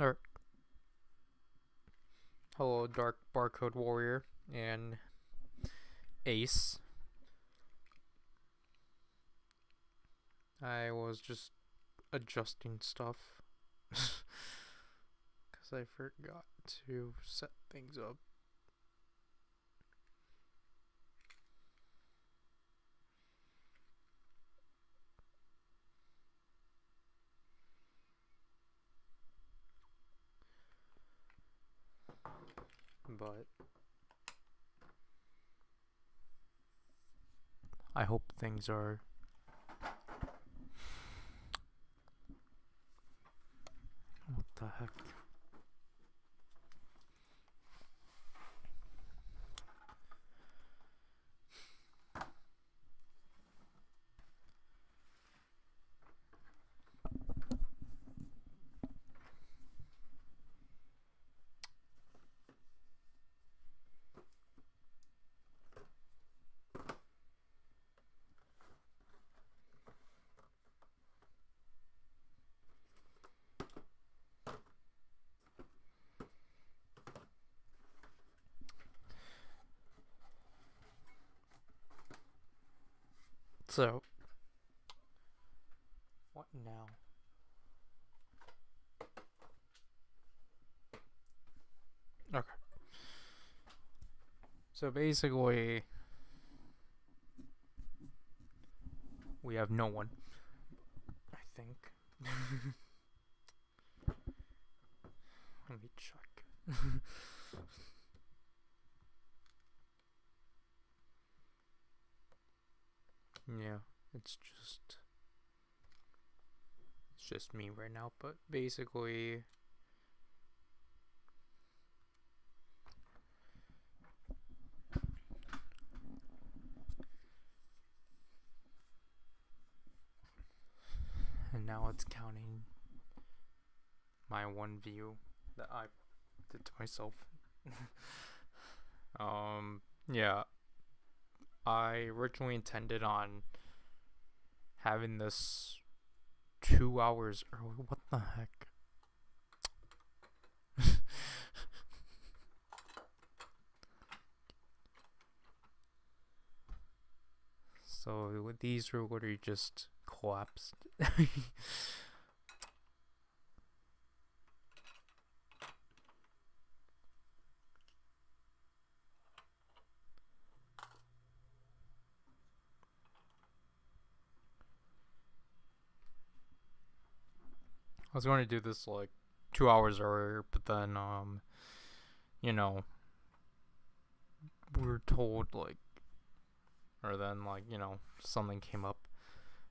Or hello, Dark Barcode Warrior and Ace. I was just adjusting stuff because I forgot to set things up. But I hope things are what the heck. So, what now? Okay. So basically, we have no one. I think. Let me check. Yeah, it's just me right now, but basically and now it's counting my one view that I did to myself. Yeah, I originally intended on having this 2 hours early. What the heck? So these are literally just collapsed. I was going to do this like 2 hours earlier, but then you know, we were told like, or then like something came up,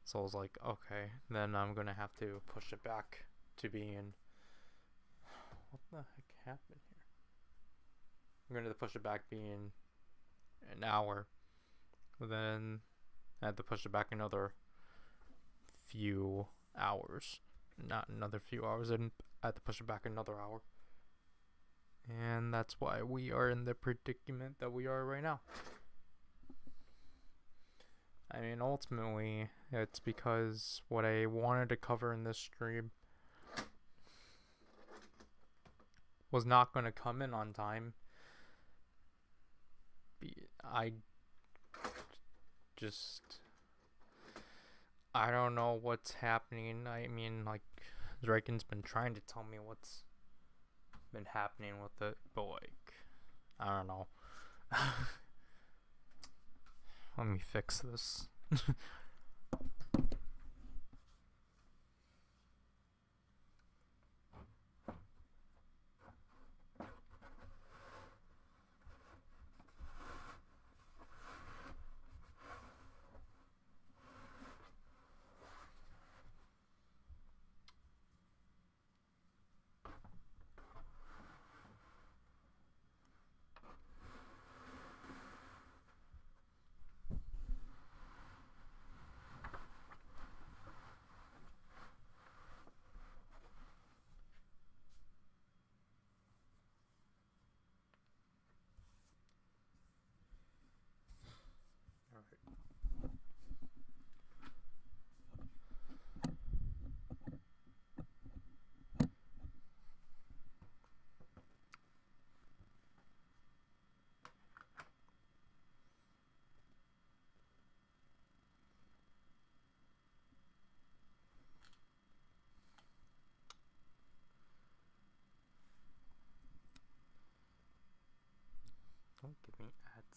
so I was like, okay, then I'm gonna have to push it back to being. What the heck happened here? I'm gonna push it back being an hour, but then I had to push it back another few hours. Not another few hours, and I had to push it back another hour. And that's why we are in the predicament that we are right now. I mean, ultimately, it's because what I wanted to cover in this stream was not going to come in on time. I don't know what's happening. I mean, like, Draken's been trying to tell me what's been happening with it, but like, I don't know. Let me fix this.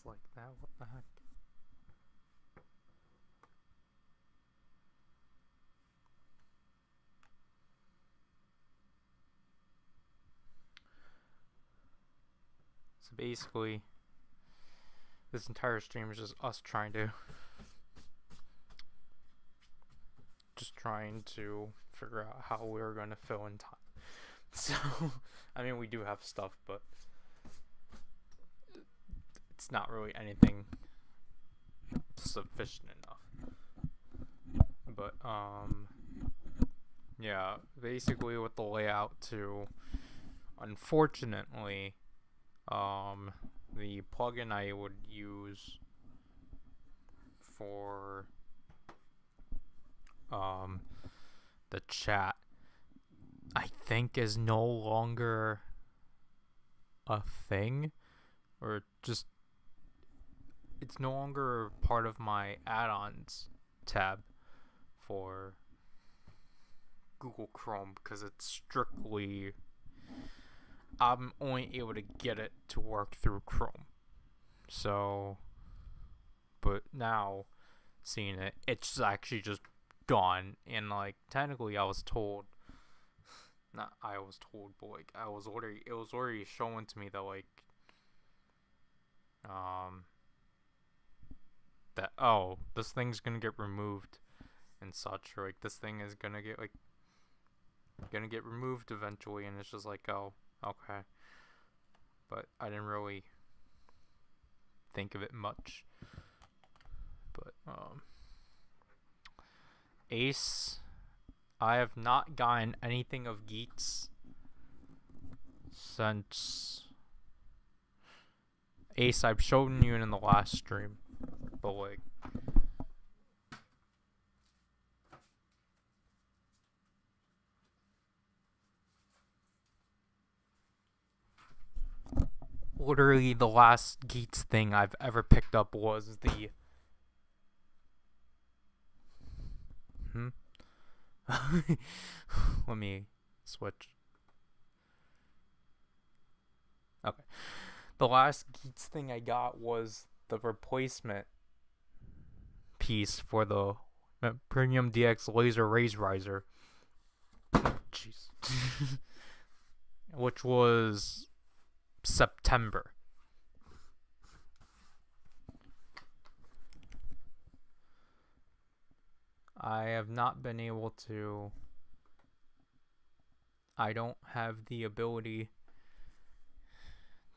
it's like that. What the heck? So basically, this entire stream is just us trying to figure out how we're going to fill in time. So, I mean, we do have stuff, but it's not really anything sufficient enough. But, yeah, basically with the layout too, unfortunately, the plugin I would use for the chat, I think, is no longer a thing, or just it's no longer part of my add-ons tab for Google Chrome, because it's strictly, I'm only able to get it to work through Chrome. So, but now seeing it, it's actually just gone. And like, technically I was told, not I was told, but like it was already shown to me that like that, oh, this thing's gonna get removed and such, or like this thing is gonna get removed eventually. And it's just like, oh, okay. But I didn't really think of it much. But Ace, I have not gotten anything of Geats since Ace. I've shown you in the last stream, but like, literally the last Geats thing I've ever picked up was the let me switch. Okay. The last Geats thing I got was the replacement piece for the Premium DX Laser Raise Riser. Jeez. Which was September. I have not been able to. I don't have the ability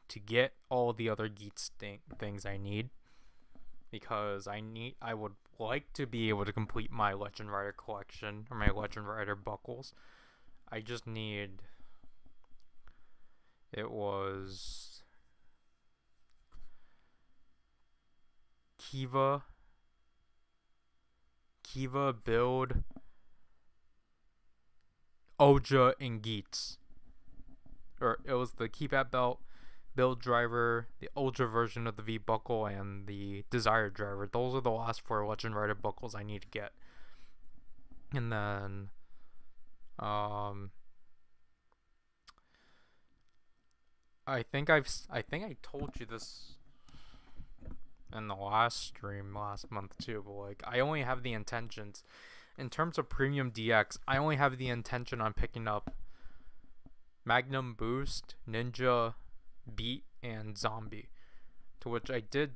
to get all the other Geats things I need, because I would like to be able to complete my Legend Rider collection, or my Legend Rider buckles. I just need, it was Kiva build, Oja, and Geats. Or it was the Keypad belt, build driver, the Ultra version of the V buckle, and the Desire driver. Those are the last 4 Legend Rider buckles I need to get. And then I think I told you this in the last stream last month too, but like, I only have the intentions in terms of Premium DX. I only have the intention on picking up Magnum Boost, Ninja, Beat, and Zombie, to which I did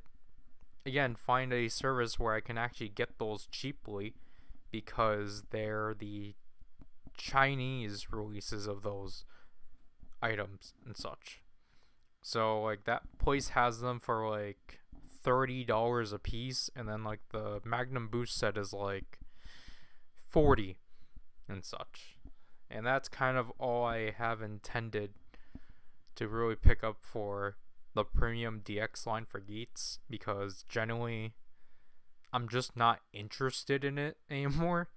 again find a service where I can actually get those cheaply, because they're the Chinese releases of those items and such. So like, that place has them for like $30 a piece, and then like the Magnum Boost set is like $40 and such. And that's kind of all I have intended to really pick up for the Premium DX line for Geats, because generally I'm just not interested in it anymore.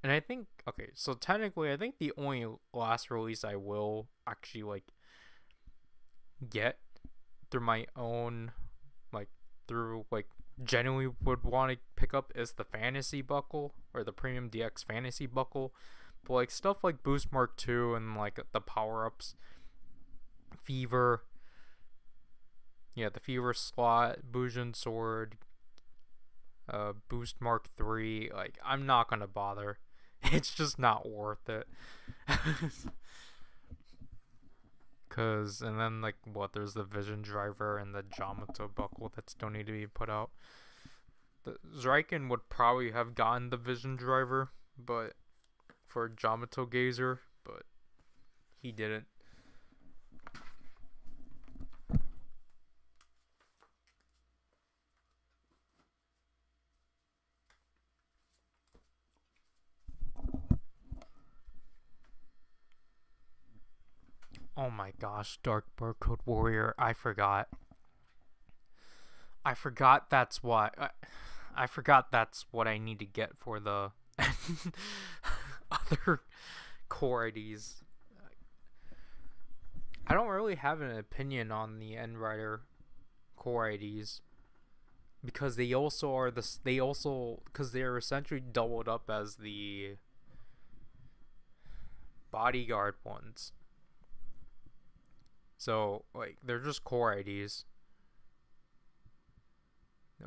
And I think, okay, so technically I think the only last release I will actually like get through my own, like through like genuinely would want to pick up is the Fantasy buckle, or the Premium DX Fantasy buckle. But like, stuff like Boost Mark 2 and like the power-ups, Fever, yeah, the Fever slot, Bujin sword, Boost Mark 3. Like, I'm not gonna bother. It's just not worth it. Cause, and then like what? There's the Vision Driver and the Jamato buckle that still need to be put out. The Zriken would probably have gotten the Vision Driver, but for Jamato Gazer, but he didn't. Oh my gosh, Dark Barcode Warrior. I forgot. I forgot that's what. I forgot that's what I need to get for the other core IDs. I don't really have an opinion on the End Rider core IDs because they also are the because they're essentially doubled up as the bodyguard ones. So like they're just core IDs.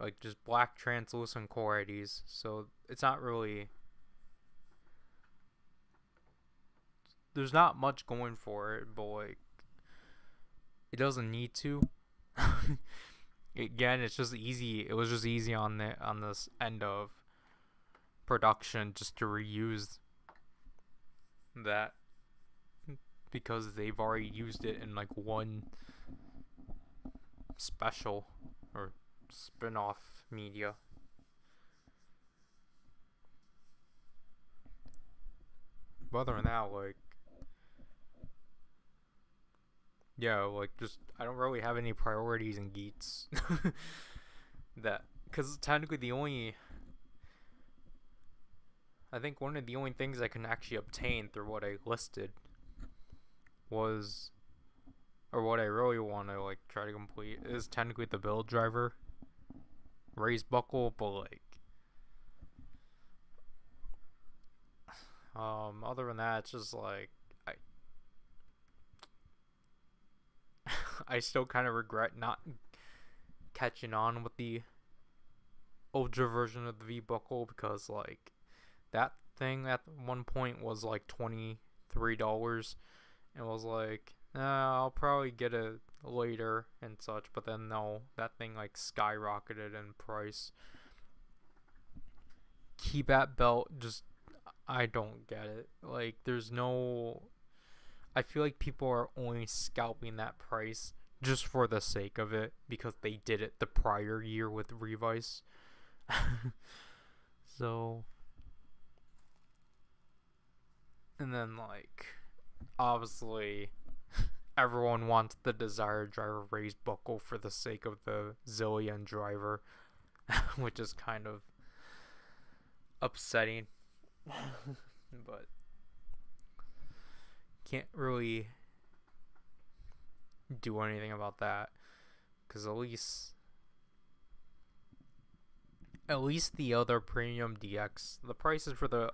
Like just black translucent core IDs. So it's not really, there's not much going for it, but like it doesn't need to. Again, it's just easy. It was just easy on this end of production just to reuse that because they've already used it in like one special or spin-off media. But other than that, like, yeah, like just I don't really have any priorities in Geats. That because technically I think one of the only things I can actually obtain through what I listed was, or what I really want to like try to complete is technically the build driver, raised buckle, but like other than that, it's just like I still kind of regret not catching on with the Ultra version of the V buckle because like that thing at one point was like $23 and was like, I'll probably get it later and such, but then no, that thing like skyrocketed in price. Keybat belt, just I don't get it. Like there's no, I feel like people are only scalping that price just for the sake of it because they did it the prior year with Revice. So, and then like obviously everyone wants the Desire Driver raised buckle for the sake of the Zillion driver, which is kind of upsetting. But can't really do anything about that because at least the other premium DX, the prices for the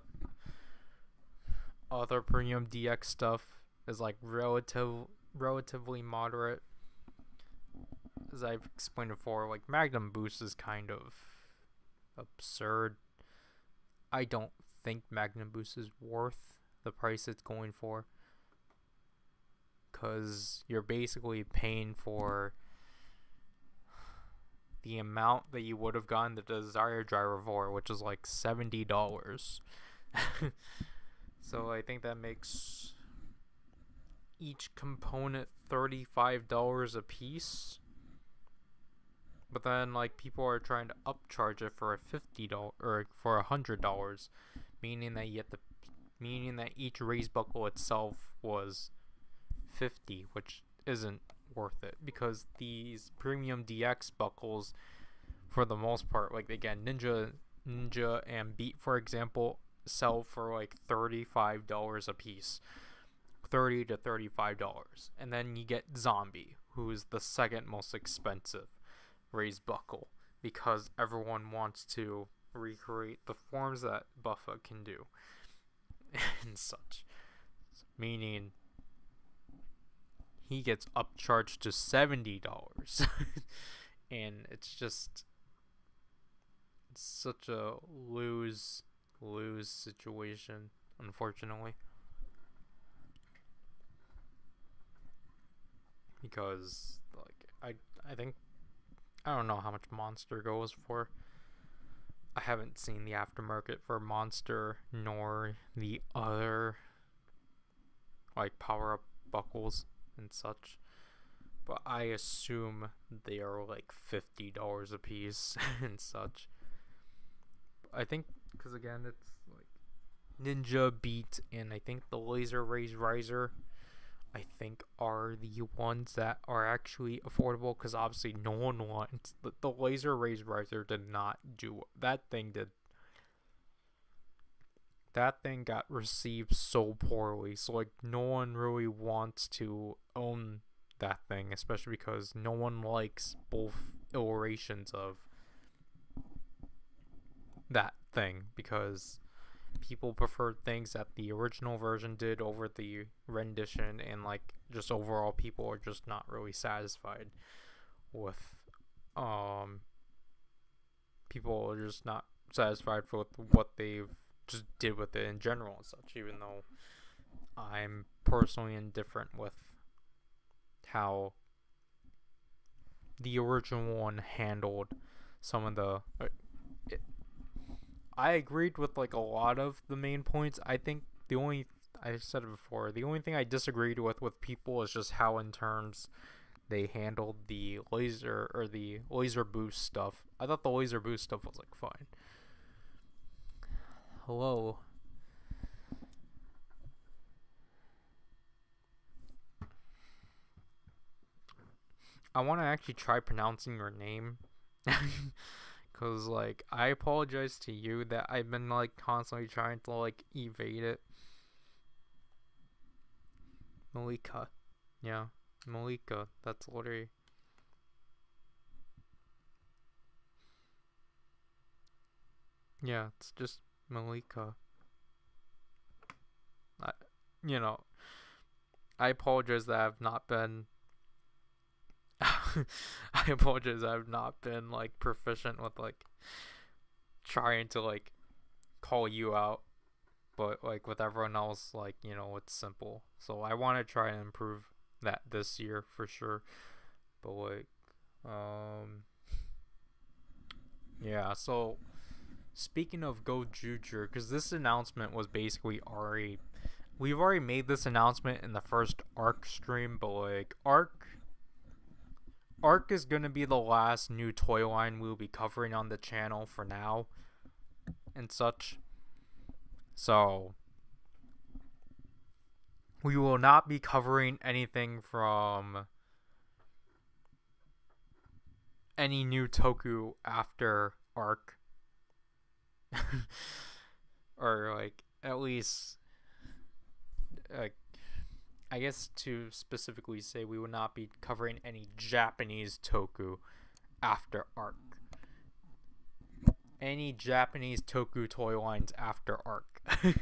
other premium DX stuff is like relatively moderate. As I've explained before, like Magnum Boost is kind of absurd. I don't think Magnum Boost is worth the price it's going for, because you're basically paying for the amount that you would have gotten the Desire Driver for, which is like $70. So I think that makes each component $35 a piece. But then like people are trying to upcharge it for a $50 or for $100, meaning that each raised buckle itself was $50, which isn't worth it because these premium DX buckles, for the most part, like again, Ninja and Beat, for example, sell for like $35 a piece, $30 to $35, and then you get Zombie, who is the second most expensive raised buckle because everyone wants to recreate the forms that Buffa can do and such, meaning he gets upcharged to $70. And it's just such a lose situation, unfortunately. Because like I think I don't know how much Monster goes for. I haven't seen the aftermarket for Monster nor the other like power up buckles and such. But I assume they are like $50 a piece and such. I think because again it's like Ninja Beat and I think the Laser Raise Riser I think are the ones that are actually affordable, because obviously no one wants the Laser Raise Riser did not do that thing. That thing got received so poorly, so like no one really wants to own that thing, especially because no one likes both iterations of that thing, because people preferred things that the original version did over the rendition, and like just overall people are just not really satisfied with people are just not satisfied with what they've just did with it in general and such, even though I'm personally indifferent with how the original one handled some of the I agreed with like a lot of the main points. I think I said it before, the only thing I disagreed with people is just how in terms they handled the laser boost stuff. I thought the laser boost stuff was like fine. Hello. I want to actually try pronouncing your name. Because, like, I apologize to you that I've been, like, constantly trying to, like, evade it. Malika. Yeah, Malika. That's literally... Yeah, it's just Malika. You know, I apologize that I've not been... I apologize I've not been, like, proficient with, like, trying to, like, call you out. But, like, with everyone else, like, you know, it's simple. So I want to try and improve that this year for sure. But, like, yeah, so speaking of Go Juju, because this announcement was basically we've already made this announcement in the first Arc stream, but, like, Arc is going to be the last new toy line we'll be covering on the channel for now and such. So, we will not be covering anything from any new Toku after Arc. Or, like, at least, like, I guess to specifically say we will not be covering any Japanese Toku after Arc. Any Japanese Toku toy lines after Arc. I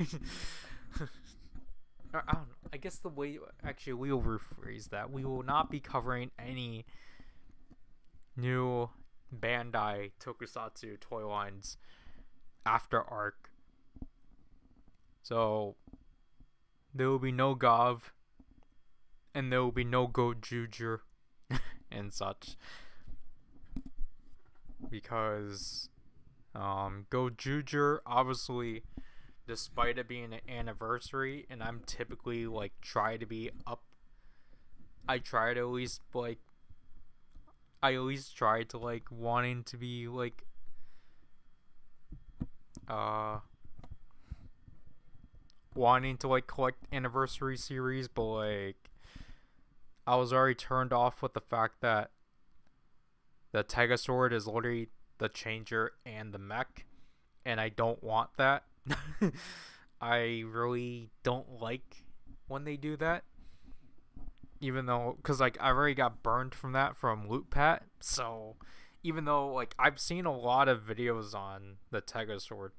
don't know. I guess the way... Actually, we will rephrase that. We will not be covering any new Bandai Tokusatsu toy lines after Arc. So, there will be no Gov. And there will be no Go Juju and such. Because Go Juju, obviously, despite it being an anniversary, and I'm typically like try to be up, I try to at least like, I at least try to like wanting to be like wanting to like collect anniversary series, but like I was already turned off with the fact that the Tegasword is literally the changer and the mech, and I don't want that. I really don't like when they do that, even though, because like I already got burned from that from Loot Pat. So even though like I've seen a lot of videos on the Tegasword,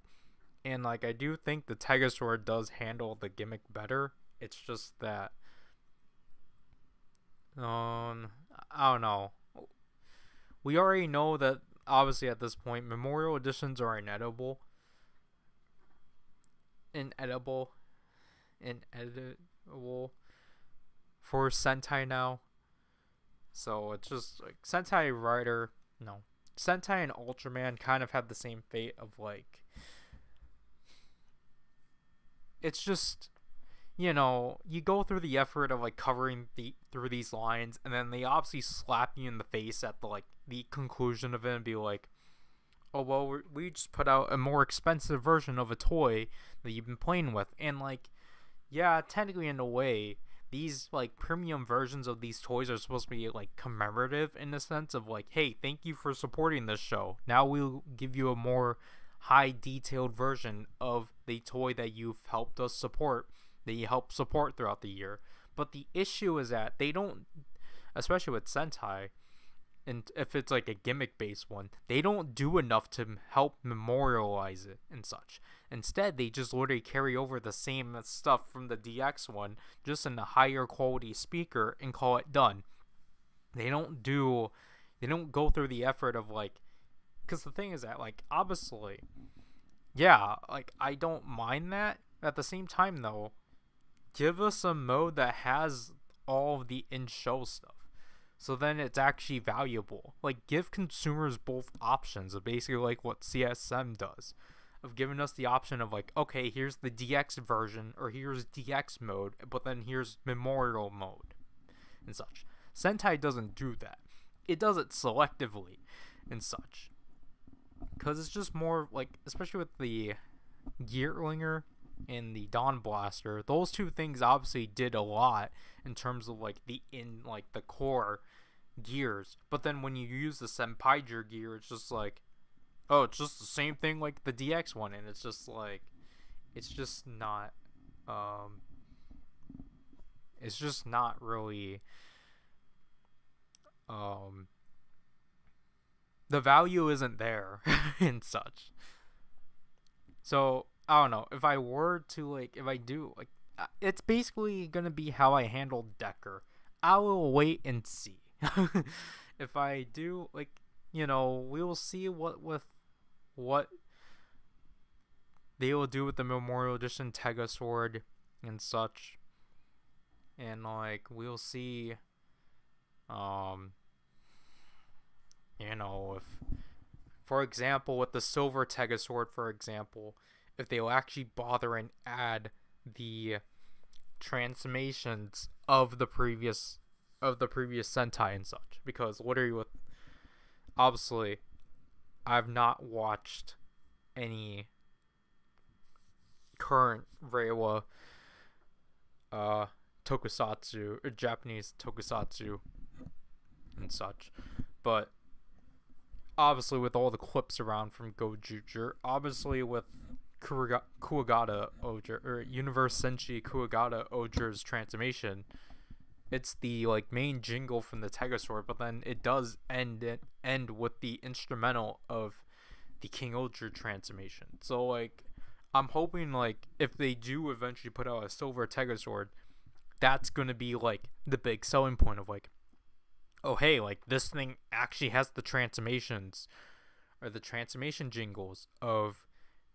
and like I do think the Tegasword does handle the gimmick better, it's just that I don't know. We already know that obviously at this point memorial editions are inedible, ineditable for Sentai now. So it's just like Sentai Rider, no, Sentai and Ultraman kind of had the same fate of like, it's just, you go through the effort of like covering through these lines, and then they obviously slap you in the face at the conclusion of it and be like, oh well, we just put out a more expensive version of a toy that you've been playing with, and like, yeah, technically in a way, these like premium versions of these toys are supposed to be like commemorative in the sense of like, hey, thank you for supporting this show. Now we'll give you a more high detailed version of the toy that you've helped us support, that you helped support throughout the year. But the issue is that they don't, especially with Sentai, and if it's like a gimmick based one, they don't do enough to help memorialize it and such. Instead, they just literally carry over the same stuff from the DX one, just in a higher quality speaker, and call it done. They don't go through the effort of like, because the thing is that like, obviously, yeah, like I don't mind that. At the same time though, give us a mode that has all of the in-show stuff, so then it's actually valuable. Like, give consumers both options of basically like what CSM does, of giving us the option of like, okay, here's the DX version, or here's DX mode, but then here's memorial mode and such. Sentai doesn't do that. It does it selectively and such, because it's just more like, especially with the Gearlinger and the Dawn Blaster, those two things obviously did a lot in terms of like the core gears. But then when you use the Senpaiger gear, it's just like, oh, it's just the same thing like the DX one, and it's just like, it's just not really the value isn't there and such. So I don't know, if I were to like, if I do like, it's basically gonna be how I handle Decker. I will wait and see. If I do like, we will see what they will do with the Memorial Edition Tegasword and such, and like we'll see, if, for example, with the Silver Tegasword, for example, if they'll actually bother and add the transformations of the previous Sentai and such, because literally with, obviously, I've not watched any current Reiwa tokusatsu, or Japanese tokusatsu and such, but obviously with all the clips around from Gojuger, obviously with Kuwagata Oger, or Universe Senshi Kuwagata Oger's transformation, it's the like main jingle from the Tegasword, but then it does end with the instrumental of the King Oger transformation. So like, I'm hoping like if they do eventually put out a Silver Tegasword, that's gonna be like the big selling point of like, oh hey, like this thing actually has the transformations, or the transformation jingles of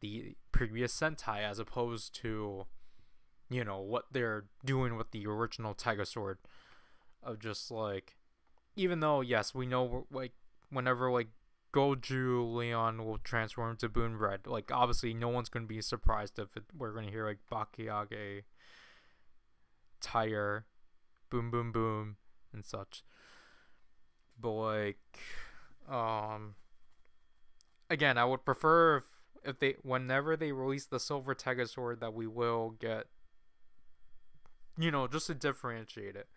the previous Sentai, as opposed to, what they're doing with the original Tegasword, of just like, even though yes, we know like whenever like Goju Leon will transform into Boon Red, like obviously no one's going to be surprised if we're going to hear like Bakiage, Tire, Boom Boom Boom and such. But like, again, I would prefer if they, whenever they release the Silver Tegasword, that we will get, just to differentiate it.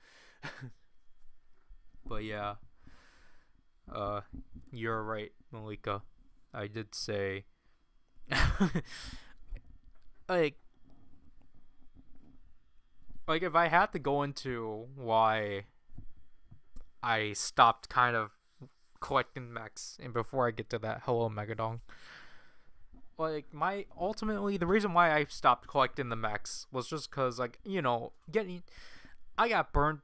But yeah, you're right, Malika. I did say, like if I had to go into why I stopped kind of collecting mechs, and before I get to that, hello Megadon, like ultimately the reason why I stopped collecting the mechs was just because like, I got burnt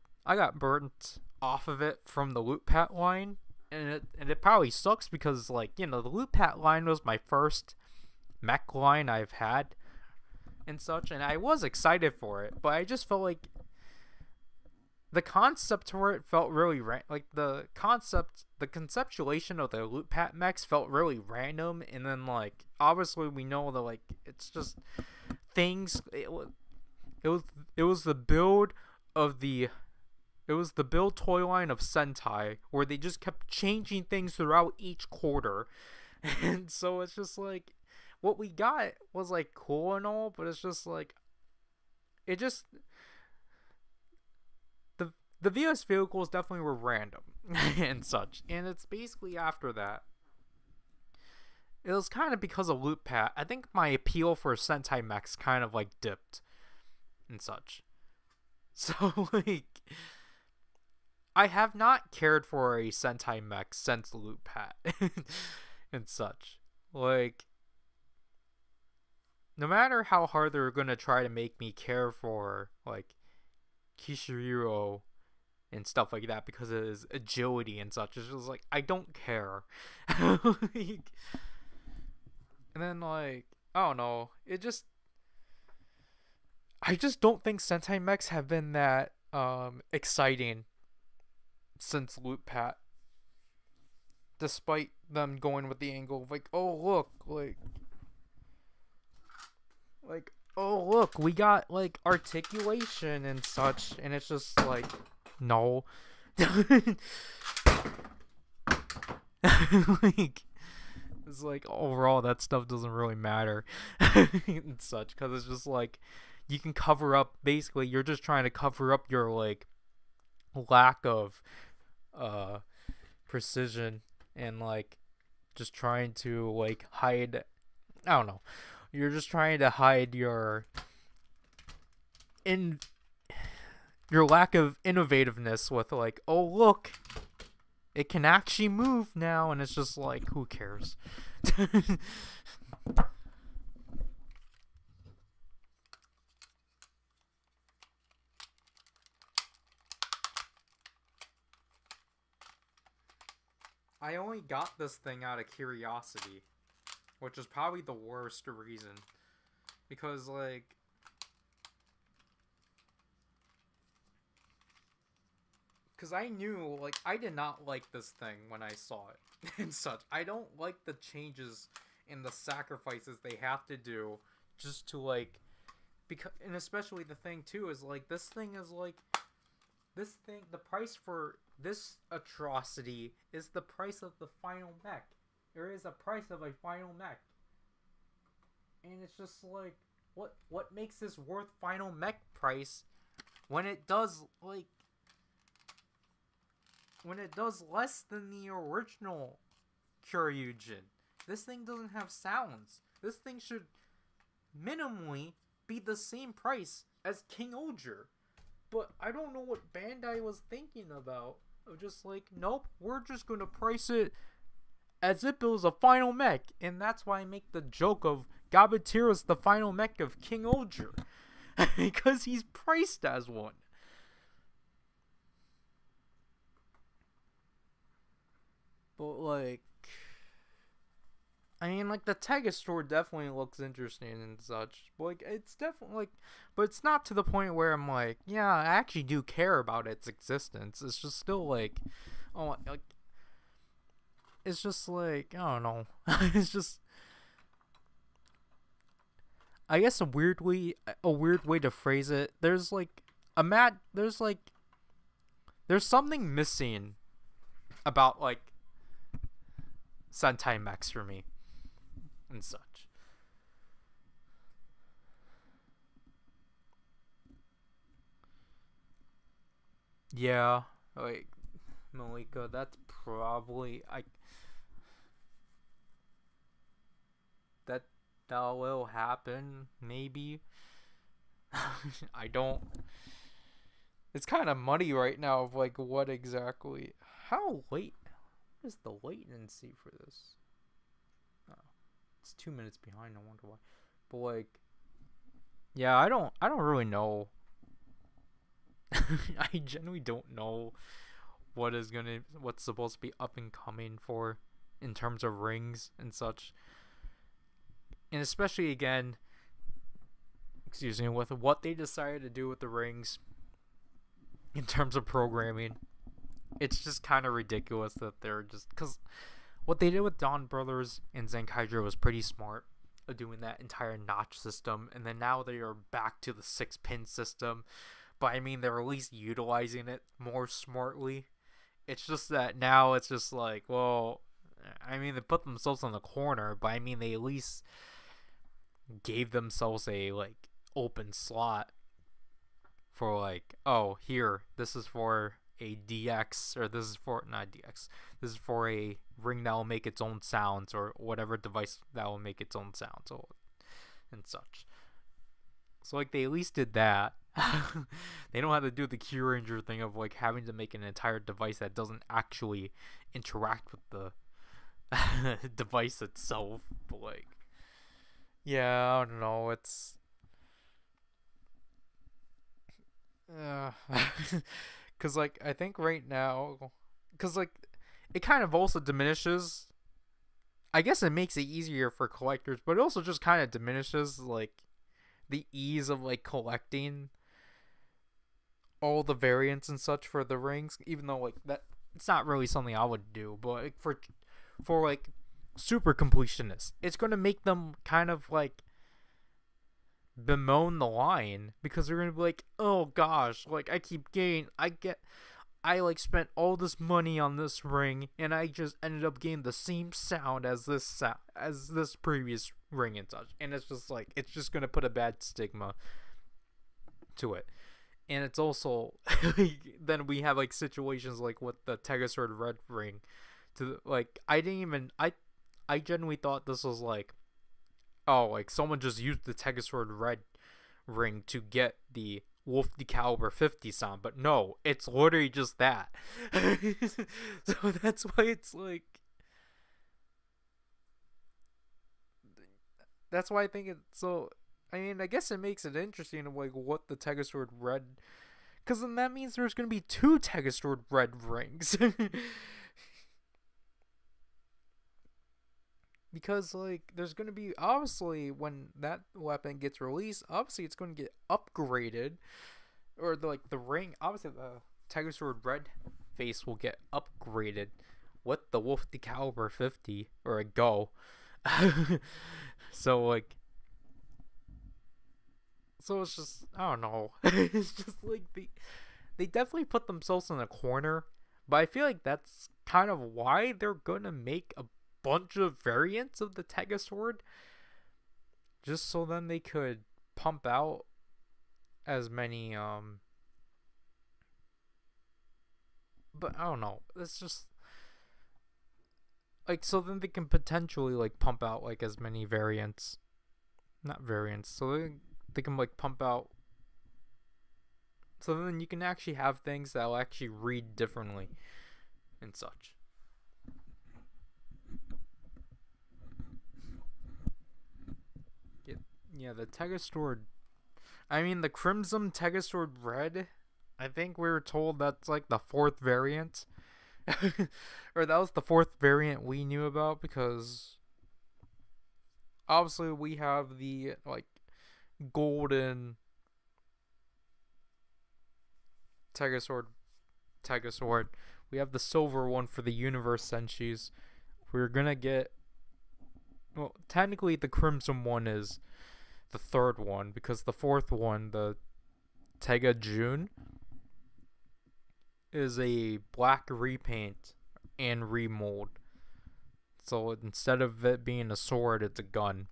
off of it from the loot pat line, and it probably sucks because, like, you know, the loot pat line was my first mech line I've had and such, and I was excited for it, but I just felt like the concept for it felt really like the conceptualization of the loot pat mechs felt really random, and then, like, obviously we know that, like, it's just things. It was the build of the toy line of Sentai, where they just kept changing things throughout each quarter. And so it's just like, what we got was, like, cool and all, but it's just like, it just, the VS vehicles definitely were random and such. And it's basically after that, it was kind of because of Loot Pat. I think my appeal for Sentai mechs kind of, like, dipped and such. So, like, I have not cared for a Sentai mech since Loot Pat and such. Like, no matter how hard they're gonna try to make me care for, like, Kishiriro and stuff like that because of his agility and such, it's just like, I don't care. Like, and then, like, I don't know, I just don't think Sentai mechs have been that exciting since Loot Pat, despite them going with the angle of, like, oh look, like, oh look, we got, like, articulation and such, and it's just like, no. Like, it's like, overall that stuff doesn't really matter and such, because it's just like, you can cover up, basically you're just trying to cover up your, like, lack of precision, and, like, just trying to, like, hide, I don't know, you're just trying to hide your lack of innovativeness with, like, oh look, it can actually move now, and it's just like, who cares? I only got this thing out of curiosity, which is probably the worst reason, because, like, because I knew, like, I did not like this thing when I saw it and such. I don't like the changes and the sacrifices they have to do just to, like, because, and especially the thing too is, like, this thing is, like, this thing, the price for this atrocity is the price of the final mech. There is a price of a final mech, and it's just like, what makes this worth final mech price when it does, like, when it does less than the original Kyoryujin? This thing doesn't have sounds. This thing should minimally be the same price as King Oger. But I don't know what Bandai was thinking about. Of just like, nope, we're just gonna price it as if it was a final mech. And that's why I make the joke of Gabatira's the final mech of King Oger. Because he's priced as one. But, like, I mean, like, the Tega store definitely looks interesting and such. But, like, it's definitely, like, but it's not to the point where I'm like, yeah, I actually do care about its existence. It's just still, like, oh, like, it's just, like, I don't know. It's just, I guess a weird way to phrase it, there's, like, there's something missing about, like, Sentai mechs for me and such. Yeah, like, Malika, that's probably, that will happen, maybe. I don't, it's kind of muddy right now of, like, what exactly, how late, what is the latency for this? Oh, it's 2 minutes behind, I wonder why. But, like, yeah, I don't really know. I genuinely don't know what's supposed to be up and coming for in terms of rings and such, and especially again, excuse me, with what they decided to do with the rings in terms of programming. It's just kind of ridiculous that they're just, because what they did with Dawn Brothers and Zenkaiger was pretty smart of doing that entire notch system, and then now they are back to the 6-pin system, but I mean they're at least utilizing it more smartly. It's just that now it's just like, well, I mean they put themselves in the corner, but I mean they at least gave themselves a like open slot for like, oh, here, this is for a DX, or this is for not DX, this is for a ring that will make its own sounds, or whatever device that will make its own sounds, or, and such. So like they at least did that. They don't have to do the Q Ranger thing of like having to make an entire device that doesn't actually interact with the device itself. But like, yeah, I don't know, it's because like I think right now, because like it kind of also diminishes, I guess it makes it easier for collectors, but it also just kind of diminishes like the ease of like collecting all the variants and such for the rings, even though like that it's not really something I would do, but like, for like super completionists, it's going to make them kind of like bemoan the line, because they're gonna be like, oh gosh, like I like spent all this money on this ring and I just ended up getting the same sound as this previous ring and such, and it's just like it's just gonna put a bad stigma to it. And it's also then we have like situations like with the Tegasword Red ring, to like I genuinely thought this was like, oh, like someone just used the Tegasword Red ring to get the Wolf the Caliber 50 sound, but no, it's literally just that. So that's why it's like, that's why I think it's so. I mean, I guess it makes it interesting of like what the Tegasword Red, because then that means there's gonna be 2 Tegasword Red rings. Because like there's going to be, obviously when that weapon gets released, obviously it's going to get upgraded, or the ring, obviously the Tegasword Red face will get upgraded with the Wolf the Caliber 50 or a Go. So like, so it's just, I don't know. It's just like they definitely put themselves in a corner, but I feel like that's kind of why they're gonna make a bunch of variants of the Tegasword, just so then they could pump out as many but I don't know, it's just like, so then they can potentially like pump out like as many variants, not variants, so they can like pump out, so then you can actually have things that will actually read differently and such. Yeah, the Tegasword, I mean the Crimson Tegasword Red, I think we were told that's like the 4th variant. Or that was the 4th variant we knew about, because obviously we have the like golden Tegasword. We have the silver one for the Universe Senshis. We're gonna get, well, technically the crimson one is the 3rd one, because the 4th one, the Tega June, is a black repaint and remold. So instead of it being a sword, it's a gun.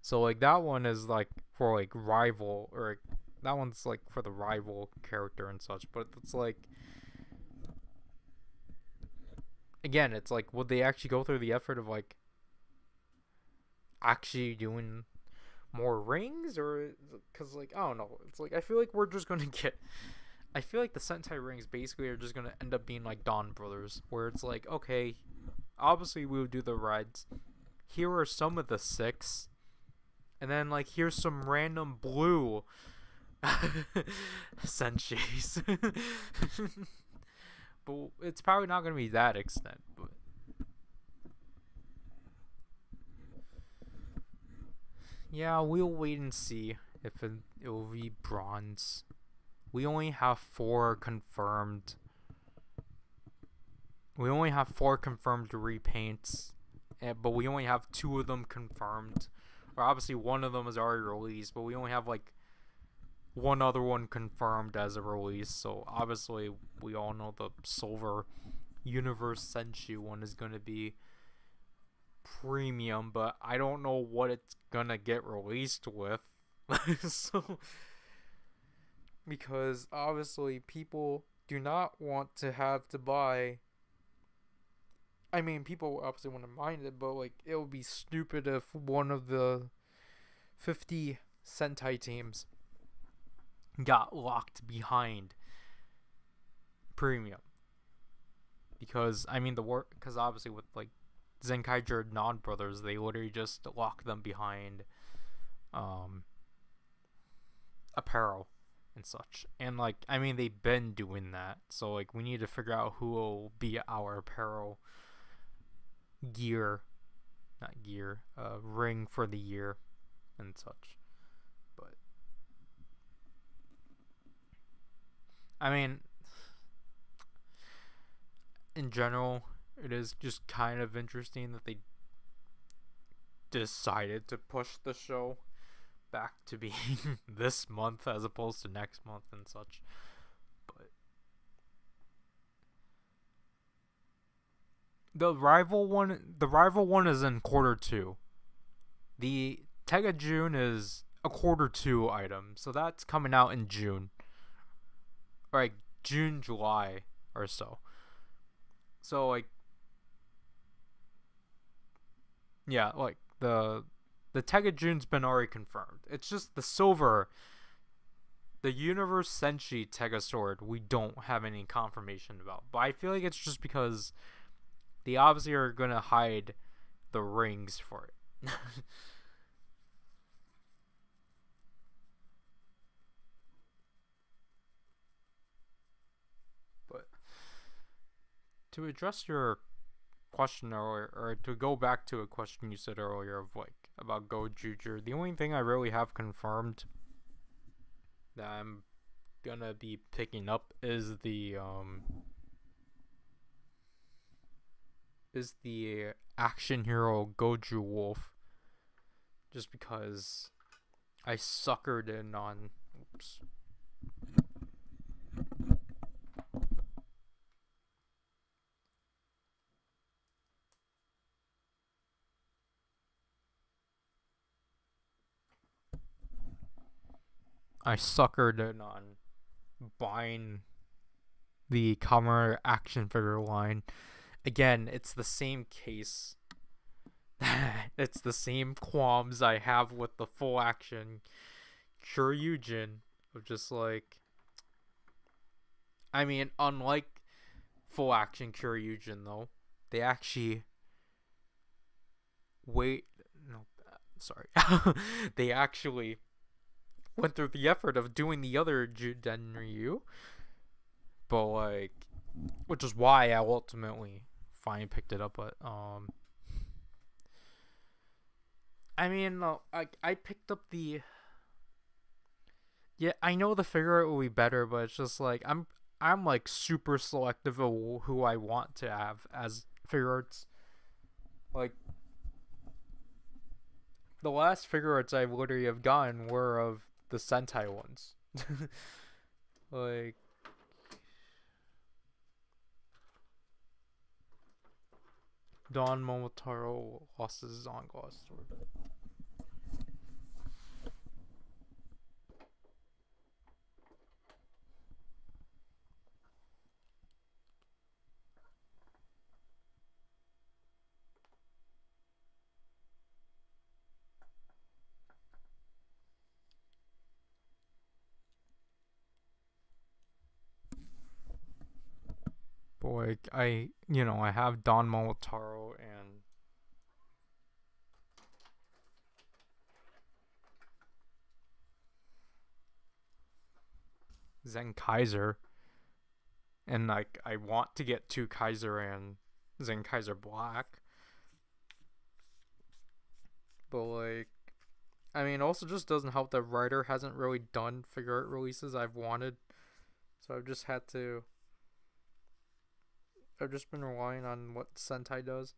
So like that one is like for like rival, or that one's like for the rival character and such. But it's like, again, it's like, would they actually go through the effort of like actually doing more rings, or because like I don't know, it's like I feel like we're just gonna get, I feel like the Sentai rings basically are just gonna end up being like Dawn Brothers, where it's like, okay, obviously we'll do the reds, here are some of the 6, and then like here's some random blue Senshis. but it's probably not gonna be that extent. But yeah, we'll wait and see if it will be bronze. We only have four confirmed. We only have four confirmed repaints, but we only have two of them confirmed. Or obviously one of them is already released, but we only have like one other one confirmed as a release. So obviously we all know the silver Universe Senshi one is gonna be premium, but I don't know what it's gonna get released with. So because obviously people do not want to have to buy. I mean, people obviously want to mind it, but like it would be stupid if one of the 50 Sentai teams got locked behind premium. Because I mean because obviously with like Zenkaiger Non Brothers, they literally just lock them behind apparel and such. And like I mean they've been doing that. So like we need to figure out who will be our apparel ring for the year and such. But I mean in general it is just kind of interesting that they decided to push the show back to being this month as opposed to next month and such. But the rival one is in Q2. The Tega June is a Q2 item, so that's coming out in June. Like June, July or so. So like yeah, like the Tega June's been already confirmed. It's just the silver, the Universe Senshi Tega Sword, we don't have any confirmation about. But I feel like it's just because they obviously are going to hide the rings for it. But to address your question earlier, or to go back to a question you said earlier of like about Gojuju, the only thing I really have confirmed that I'm gonna be picking up is the action hero Goju Wolf, just because I suckered in on buying the Kamen action figure line. Again, it's the same case. It's the same qualms I have with the full action Kyryujin of just like, I mean, unlike full action Kyryujin though, they actually they actually went through the effort of doing the other Juden Ryu, but like, which is why I ultimately finally picked it up. But I mean, I picked up the. Yeah, I know the figure art will be better, but it's just like I'm like super selective of who I want to have as figure arts. Like the last figure arts I literally have gotten were of the Sentai ones. Like Don Momotaro lost his Zonglass sword. Boy, I have Don Momotaro and Zen Kaiser. and like I want to get 2 Kaiser and Zen Kaiser Black, but like I mean, it also just doesn't help that Writer hasn't really done figure art releases I've wanted, so I've just been relying on what Sentai does.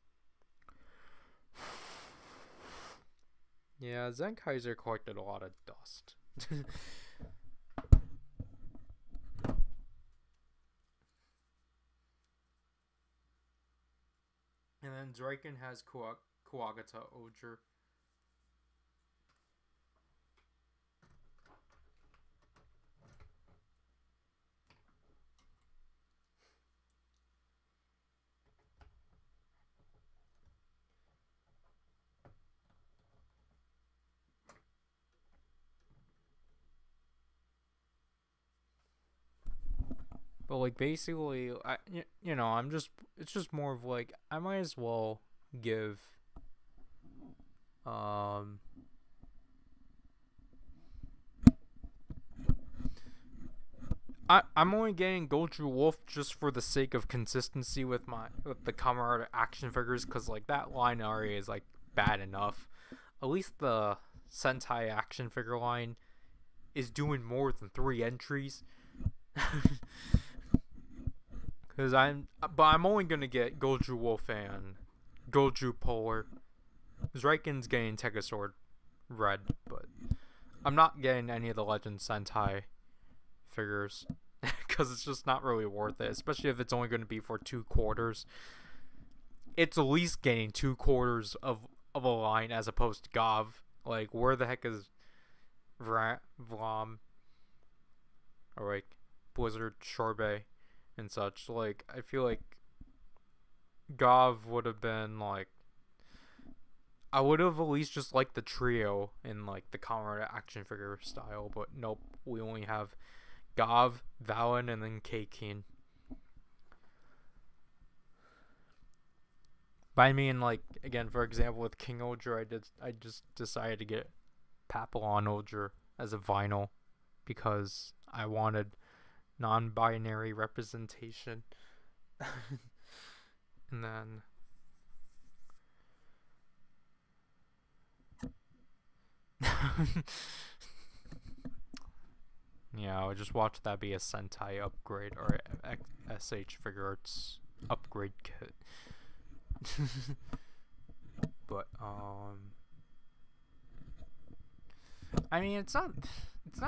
Yeah, Zen Kaiser collected a lot of dust. And then Draken has Kuwagata Oger. But like basically, I'm just it's just more of like I might as well give um I'm only getting Goju Wolf just for the sake of consistency with the Kamen action figures, because like that line already is like bad enough. At least the Sentai action figure line is doing more than 3 entries. Cause I'm only gonna get Goju Wolf and Goju Polar. Zriken's getting Sword Red, but I'm not getting any of the Legend Sentai figures because it's just not really worth it, especially if it's only going to be for 2 quarters. It's at least getting 2 quarters of a line as opposed to Gav. Like, where the heck is Vlam or like Blizzard Sorbet and such? Like, I feel like Gav would have been like, I would have at least just liked the trio in like the Kamen action figure style, but nope, we only have Gav, Valen, and then Keikin. But I mean, like, again, for example, with King Oger, I just decided to get Papillon Oger as a vinyl because I wanted non-binary representation. And then yeah, I would just watch that be a Sentai upgrade or SH Figure Arts upgrade kit. But I mean, it's not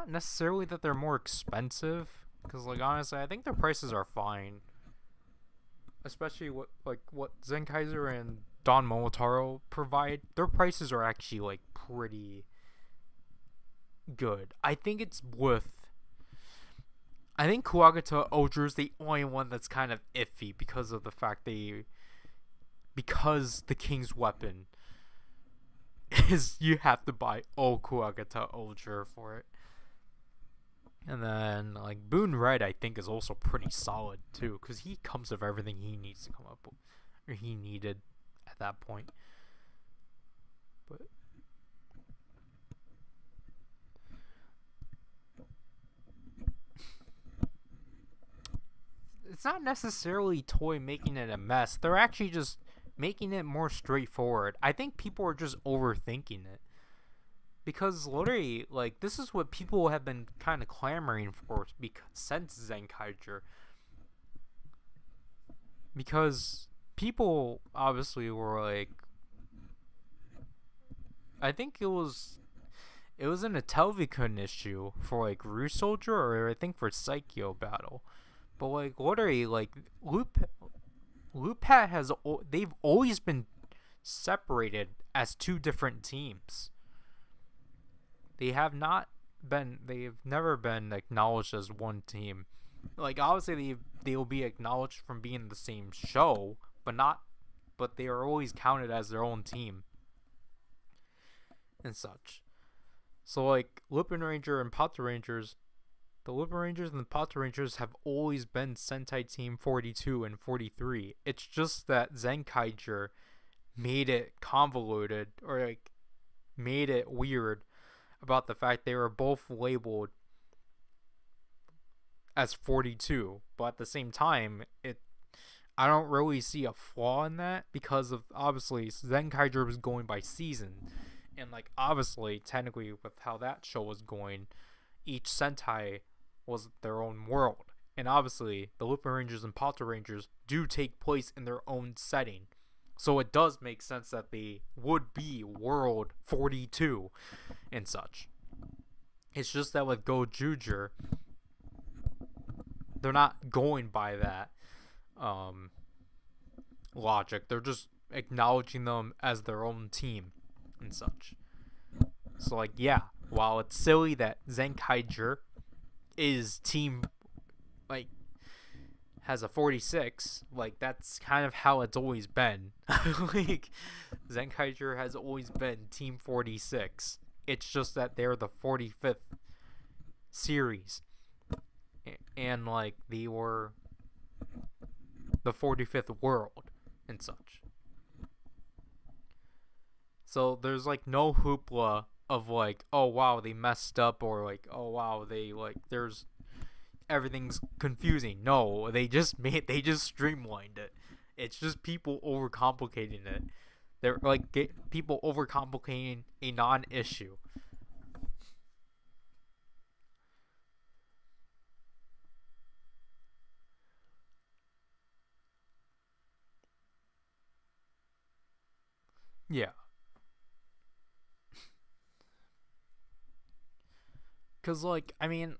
necessarily that they're more expensive, because like honestly, I think their prices are fine. Especially what Zenkaiser and Don Momotaro provide, their prices are actually like pretty good. I think Kuwagata Oger is the only one that's kind of iffy because of the fact because the King's Weapon is you have to buy Kuwagata Oger for it. And then like Boon Red, I think, is also pretty solid too, because he comes with everything he needs to come up with, or he needed at that point. But it's not necessarily Toei making it a mess. They're actually just making it more straightforward. I think people are just overthinking it. Because literally, like, this is what people have been kind of clamoring for since Zenkaiger. Because people obviously were like, I think it was in a Telvikun issue for like Rue Soldier, or I think for Psycho Battle. But like literally, like Lupat they've always been separated as 2 different teams. They've never been acknowledged as one team. Like obviously they will be acknowledged from being the same show, but they are always counted as their own team and such. So like Lupin Ranger and Pata Rangers, the Lupin Rangers and the Pata Rangers have always been Sentai Team 42 and 43. It's just that Zenkaiger made it convoluted, or like made it weird about the fact they were both labeled as 42, but at the same time, I don't really see a flaw in that because of obviously Zenkaiger was going by season, and like obviously technically with how that show was going, each Sentai was their own world, and obviously the Lupin Rangers and Palta Rangers do take place in their own setting, so it does make sense that they would be World 42 and such. It's just that with Go Jujer, they're not going by that logic. They're just acknowledging them as their own team and such. So like, yeah, while it's silly that Zenkaiger is team like has a 46, like that's kind of how it's always been. Like Zenkaiger has always been team 46. It's just that they're the 45th series, and like they were the 45th world and such. So there's like no hoopla of like, oh wow, they messed up, or like, oh wow, they like there's everything's confusing. No, they just streamlined it. It's just people overcomplicating it. They're like people overcomplicating a non-issue. Yeah, cause like I mean,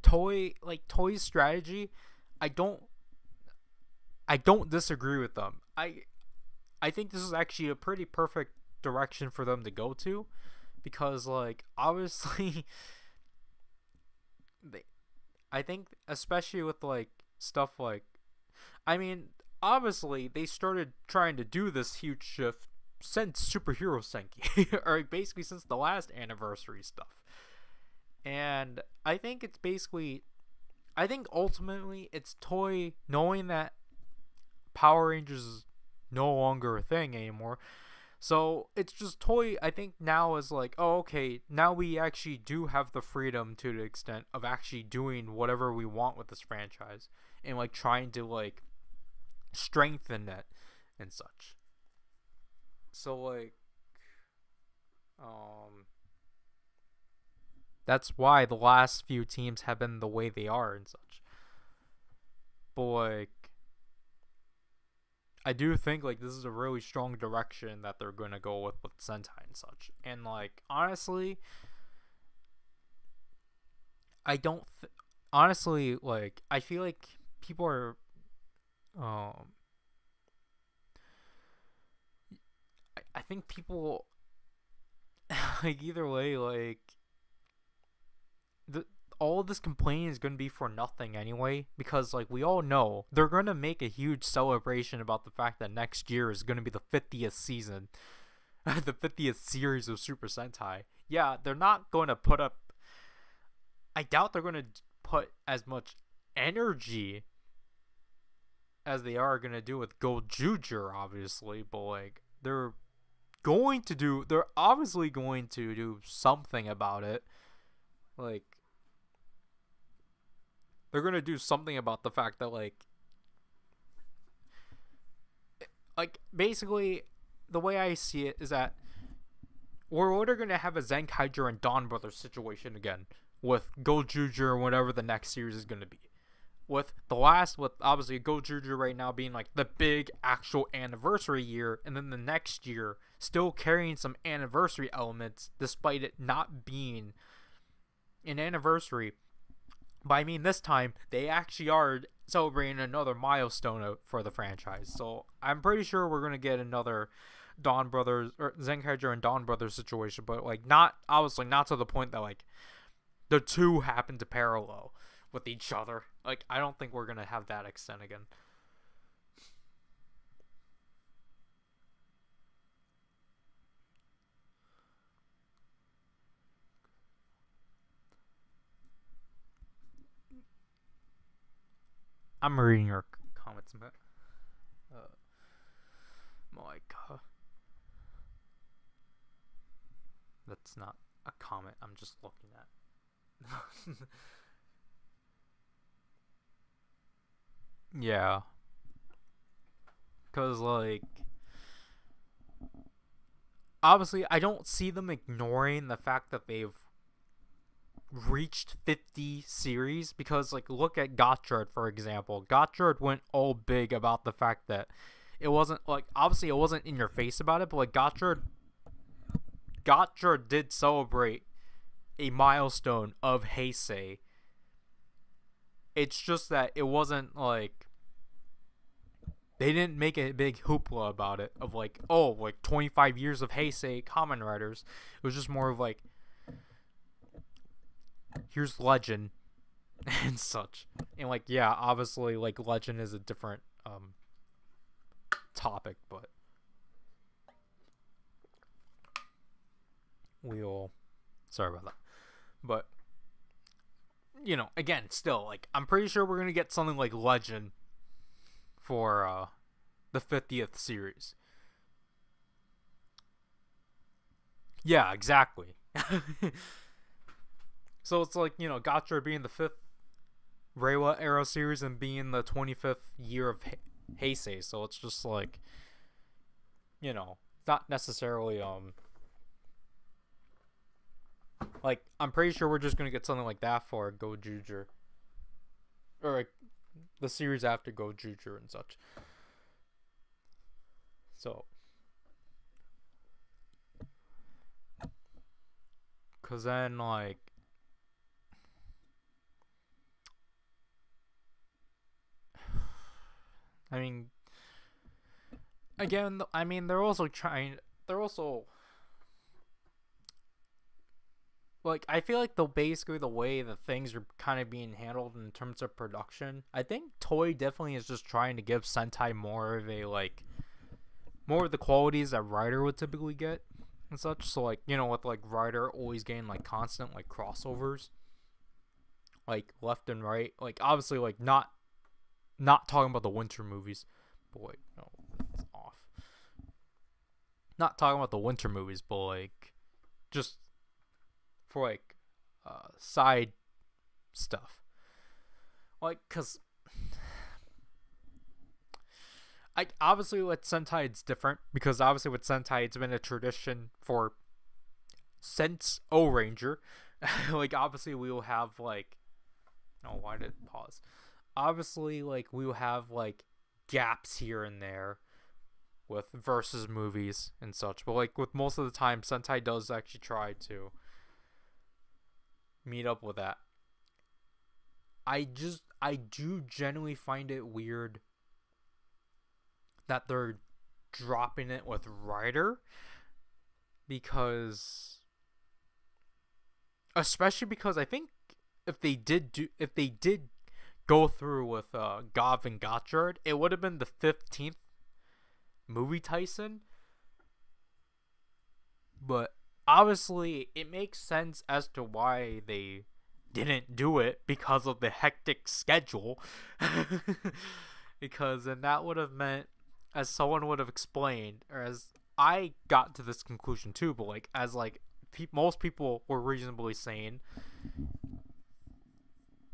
Toy's strategy, I don't I don't disagree with them. I think this is actually a pretty perfect direction for them to go to, because like obviously they, I think especially with like stuff like, I mean, obviously they started trying to do this huge shift since Superhero Senki, or basically since the last anniversary stuff. And I think it's basically, I think ultimately it's Toy knowing that Power Rangers is no longer a thing anymore. So it's just Toy, I think now is like, oh, okay, now we actually do have the freedom to the extent of actually doing whatever we want with this franchise, and like trying to like strengthen it and such. So like, um, that's why the last few teams have been the way they are and such. But like, I do think like this is a really strong direction that they're gonna go with Sentai and such. And like honestly, I don't honestly like I feel like people are um I think people like either way like the all of this complaining is going to be for nothing anyway, because like we all know they're going to make a huge celebration about the fact that next year is going to be the 50th season, the 50th series of Super Sentai. Yeah, they're not going to put up, I doubt they're going to put as much energy as they are going to do with Gold Jujer, obviously, but like they're obviously going to do something about it. Like they're gonna do something about the fact that like basically the way I see it is that we're either gonna have a Zenkaiger and Dawn Brothers situation again with Go Juju or whatever the next series is gonna be. With obviously Go Juju right now being like the big actual anniversary year, and then the next year still carrying some anniversary elements despite it not being an anniversary. But I mean, this time they actually are celebrating another milestone for the franchise. So I'm pretty sure we're gonna get another Dawn Brothers or Zenkaiger and Dawn Brothers situation, but like not obviously not to the point that like the two happen to parallel with each other. Like I don't think we're gonna have that extent again. I'm reading your comments a bit. Like, that's not a comment. I'm just looking at. Yeah, because like obviously I don't see them ignoring the fact that they've reached 50 series, because like look at Gotchard for example. Gotchard went all big about the fact that it wasn't like, obviously it wasn't in your face about it, but like Gotchard did celebrate a milestone of Heisei. It's just that it wasn't like, they didn't make a big hoopla about it of like, oh, like 25 years of Heisei Kamen Riders. It was just more of like, here's Legend and such. And like, yeah, obviously like Legend is a different topic, but we'll, sorry about that. But you know, again, still like I'm pretty sure we're gonna get something like Legend for the 50th series. Yeah, exactly. So it's like, you know, Gotcha being the 5th Reiwa era series and being the 25th year of Heisei. So it's just like, you know, not necessarily like, I'm pretty sure we're just gonna get something like that for Go Juju, or like, the series after Go Juju and such. So, cause then like, I mean, again, I mean, they're also trying. They're also like, I feel like basically the way that things are kind of being handled in terms of production, I think Toei definitely is just trying to give Sentai more of a like, more of the qualities that Rider would typically get and such. So like, you know, with like Rider always getting like constant like crossovers, like left and right. Like obviously like not talking about the winter movies, but like, no, it's off. Not talking about the winter movies, but like just for like side stuff. Like, cause I obviously with Sentai it's different, because obviously with Sentai it's been a tradition for since O Ranger. Like obviously we will have like, oh, why did it pause? Obviously like we will have like gaps here and there with versus movies and such, but like with most of the time Sentai does actually try to meet up with that. I do genuinely find it weird that they're dropping it with Rider, because especially because I think if they did go through with Gov and Gotchard, it would have been the 15th movie Tyson. But obviously it makes sense as to why they didn't do it, because of the hectic schedule. Because then that would have meant, as someone would have explained, or as I got to this conclusion too, but like as like most people were reasonably saying,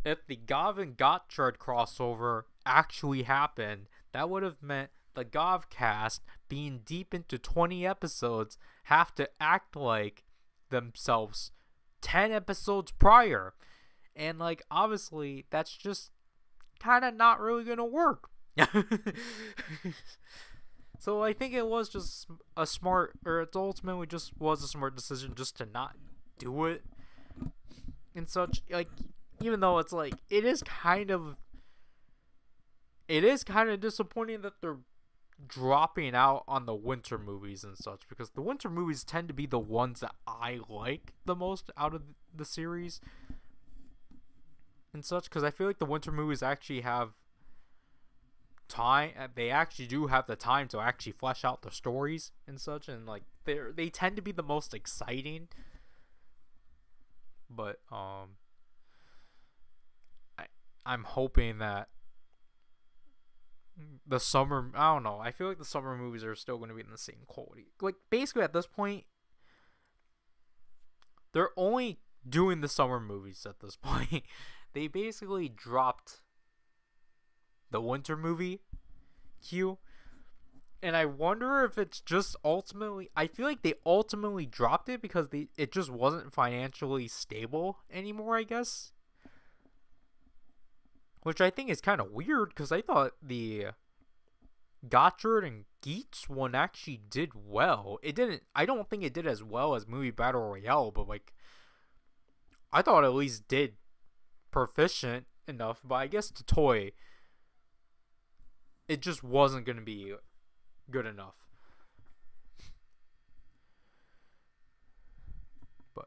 if the Gov and Gotchard crossover actually happened, that would have meant the Gov cast, being deep into 20 episodes, have to act like themselves 10 episodes prior. And like obviously that's just kind of not really gonna work. So I think it was just a smart, or it ultimately just was a smart decision just to not do it and such. Like, even though it's like, it is kind of disappointing that they're dropping out on the winter movies and such, because the winter movies tend to be the ones that I like the most out of the series and such, because I feel like the winter movies actually have time. They actually do have the time to actually flesh out the stories and such, and like they tend to be the most exciting. But I'm hoping that the summer, I don't know, I feel like the summer movies are still going to be in the same quality. Like basically at this point, they're only doing the summer movies at this point. They basically dropped the winter movie queue, and I wonder if it's just ultimately. I feel like they ultimately dropped it because it just wasn't financially stable anymore, I guess. Which I think is kind of weird because I thought the Gotchard and Geets one actually did well. It didn't. I don't think it did as well as Movie Battle Royale, but like I thought it at least did proficient enough. But I guess the toy, it just wasn't gonna be good enough. But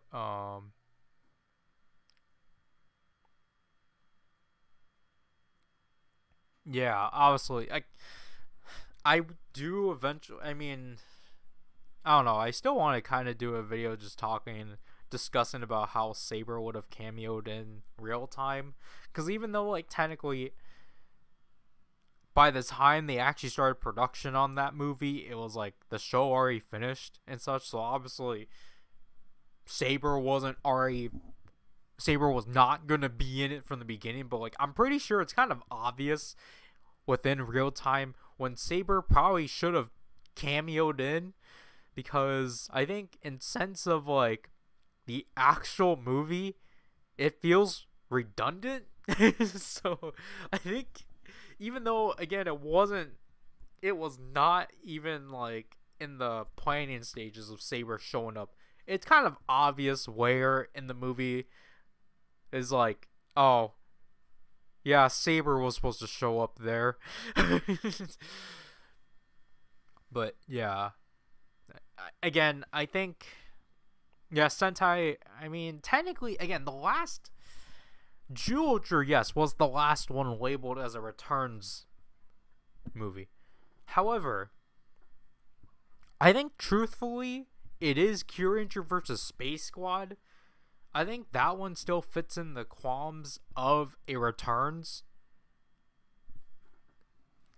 yeah, obviously, I do eventually. I mean, I don't know. I still want to kind of do a video just talking, discussing about how Saber would have cameoed in real time. Because even though, like, technically, by the time they actually started production on that movie, it was like the show already finished and such. So obviously, Saber wasn't already. Saber was not gonna be in it from the beginning, but like I'm pretty sure it's kind of obvious within real time when Saber probably should have cameoed in, because I think in sense of like the actual movie, it feels redundant. So I think even though again it was not even like in the planning stages of Saber showing up. It's kind of obvious where in the movie is like, oh yeah, Saber was supposed to show up there. But yeah, again, I think yeah, Sentai. I mean, technically, again, the last Zyuohger, yes, was the last one labeled as a returns movie. However, I think truthfully, it is Kyuranger versus Space Squad. I think that one still fits in the qualms of a returns,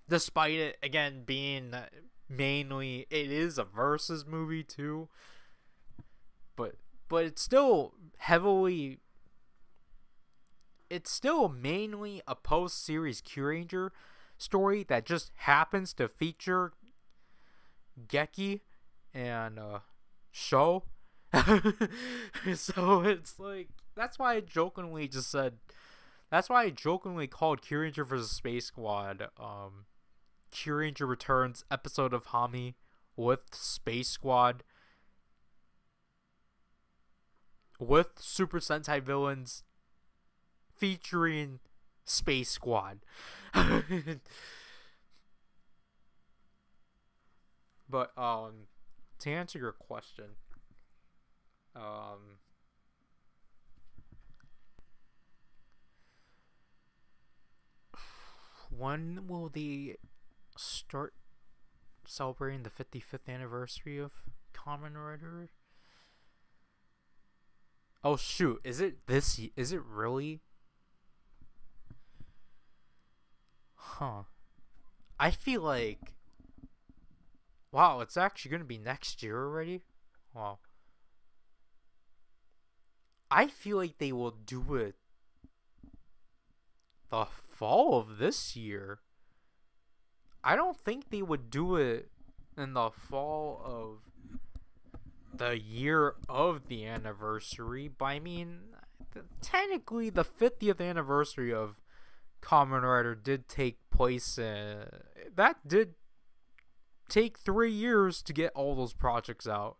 despite it again being mainly it is a versus movie too. But it's still heavily. It's still mainly a post-series Kyuranger story that just happens to feature Geki and Sho. So it's like that's why I jokingly just said. That's why I jokingly called Kyuranger vs. Space Squad Kyuranger Returns episode of Hami with Space Squad with Super Sentai villains featuring Space Squad. But to answer your question, um when will they start celebrating the 55th anniversary of Kamen Rider? Oh shoot, is it this? Is it really? Huh. I feel like wow, it's actually gonna be next year already. Wow. I feel like they will do it the fall of this year. I don't think they would do it in the fall of the year of the anniversary. But I mean, technically, the 50th anniversary of Kamen Rider did take place. That did take 3 years to get all those projects out.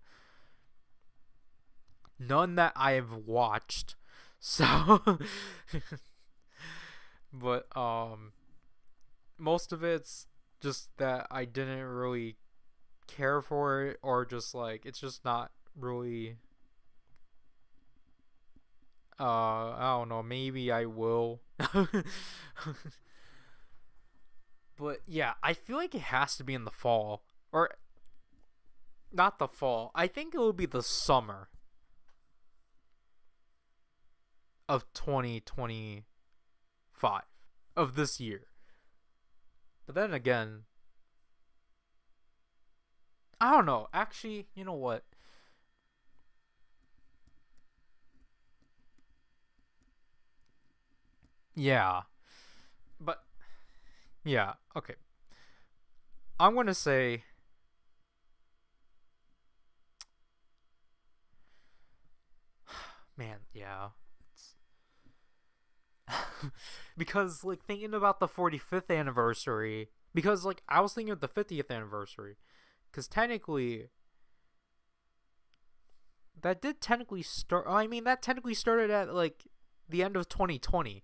None that I have watched. So, but most of it's just that I didn't really care for it, or just like it's just not really. I don't know. Maybe I will. But yeah, I feel like it has to be in the fall, or not the fall. I think it will be the summer of 2025 of this year. But then again, I don't know. Actually, you know what? Yeah, but yeah, okay. I'm gonna say, man, yeah, it's because like thinking about the 45th anniversary, because like I was thinking of the 50th anniversary, because technically that did technically start. I mean, that technically started at like the end of 2020,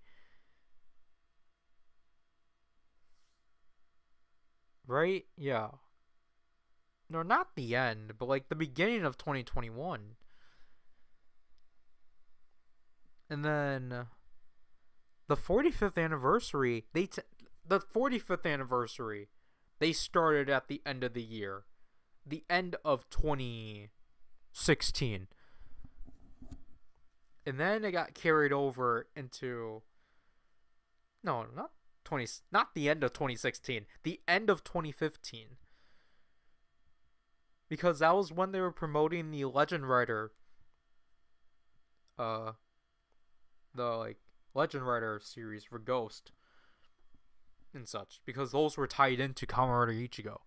right? Yeah. No, not the end, but like the beginning of 2021. And then the 45th anniversary, the 45th anniversary, they started at the end of the year, the end of 2016. And then it got carried over into, no, not 20, not the end of 2016, the end of 2015, because that was when they were promoting the Legend Rider, uh the like Legend Rider series for Ghost and such, because those were tied into Kamen Rider Ichigo.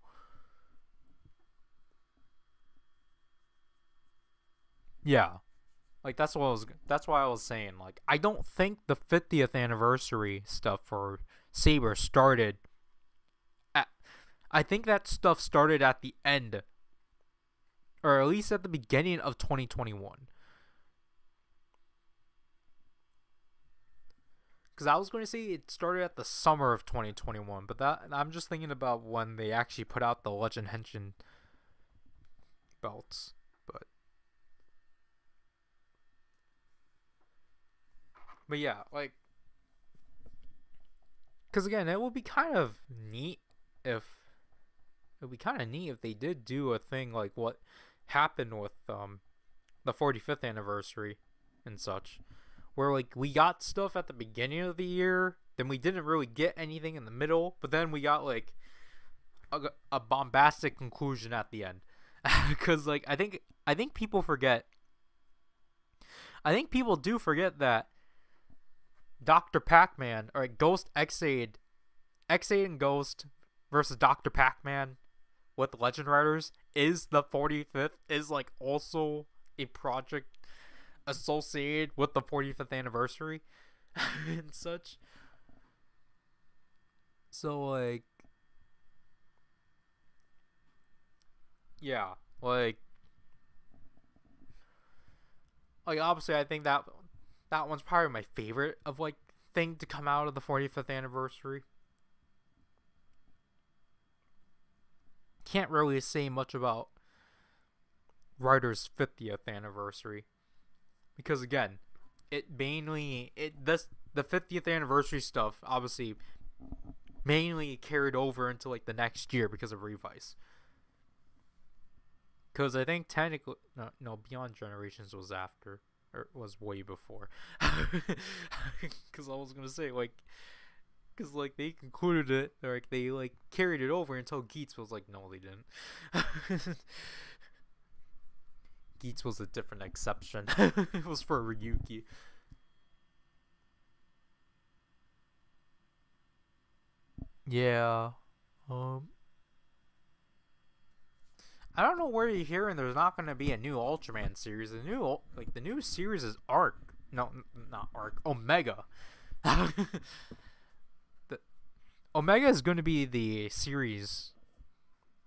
Yeah, like that's why I was saying, like, I don't think the 50th anniversary stuff for Saber started at, I think that stuff started at the end, or at least at the beginning of 2021. Because I was going to say it started at the summer of 2021, but that I'm just thinking about when they actually put out the Legend Henshin belts. But yeah, like, because again, it would be kind of neat if they did do a thing like what happened with the 45th anniversary and such, where like we got stuff at the beginning of the year, then we didn't really get anything in the middle, but then we got like a bombastic conclusion at the end. Because like I think people forget. I think people do forget that Dr. Pac-Man, or Ghost X-Aid, X-Aid and Ghost versus Dr. Pac-Man with Legend Riders is the 45th, is like also a project associated with the 45th anniversary and such. So like, yeah, like obviously I think that one's probably my favorite of like thing to come out of the 45th anniversary. Can't really say much about Ryder's 50th anniversary, because again, it mainly it this the 50th anniversary stuff obviously mainly carried over into like the next year because of Revice. Because I think technically, no, Beyond Generations was after, or was way before. Because I was gonna say like, because like they concluded it, or like they like carried it over until Geats was like, no, they didn't. Geats was a different exception. It was for Ryuki. Yeah. Um. I don't know where you're hearing there's not going to be a new Ultraman series. The new series is Arc. No, not Arc. Omega. the Omega is going to be the series,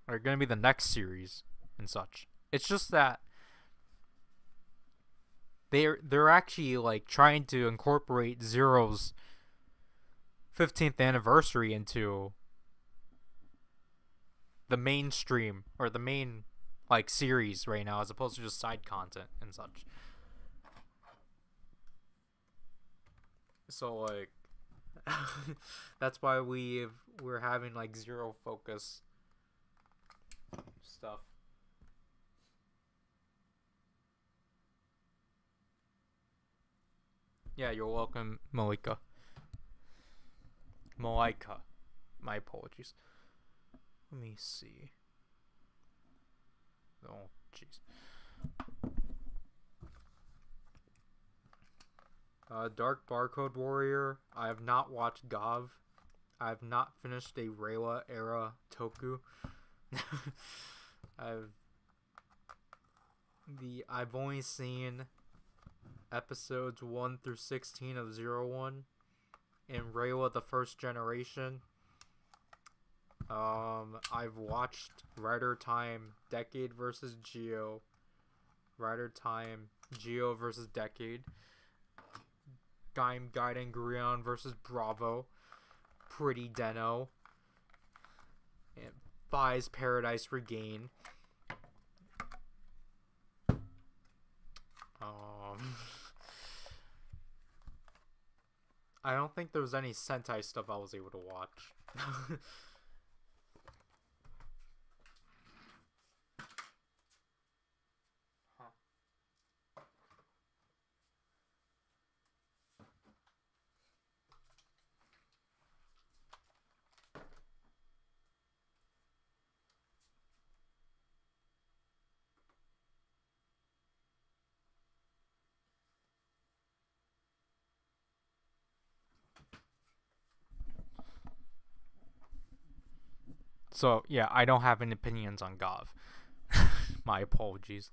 or going to be the next series and such. It's just that they're actually like trying to incorporate Zero's 15th anniversary into the mainstream, or the main like series right now, as opposed to just side content and such. So like that's why we're having like Zero focus stuff. Yeah, you're welcome, Malika. Malika. My apologies. Let me see. Oh, jeez. Dark Barcode Warrior. I have not watched Gov. I have not finished a Reiwa era Toku. I've I've only seen episodes 1 through 16 of Zero One in Reiwa the First Generation. I've watched Rider Time Decade versus Geo. Rider Time Geo versus Decade. Gaiden Grion versus Bravo. Pretty Deno. And Fi's Paradise Regain. I don't think there was any Sentai stuff I was able to watch. So, yeah, I don't have any opinions on Gov. My apologies.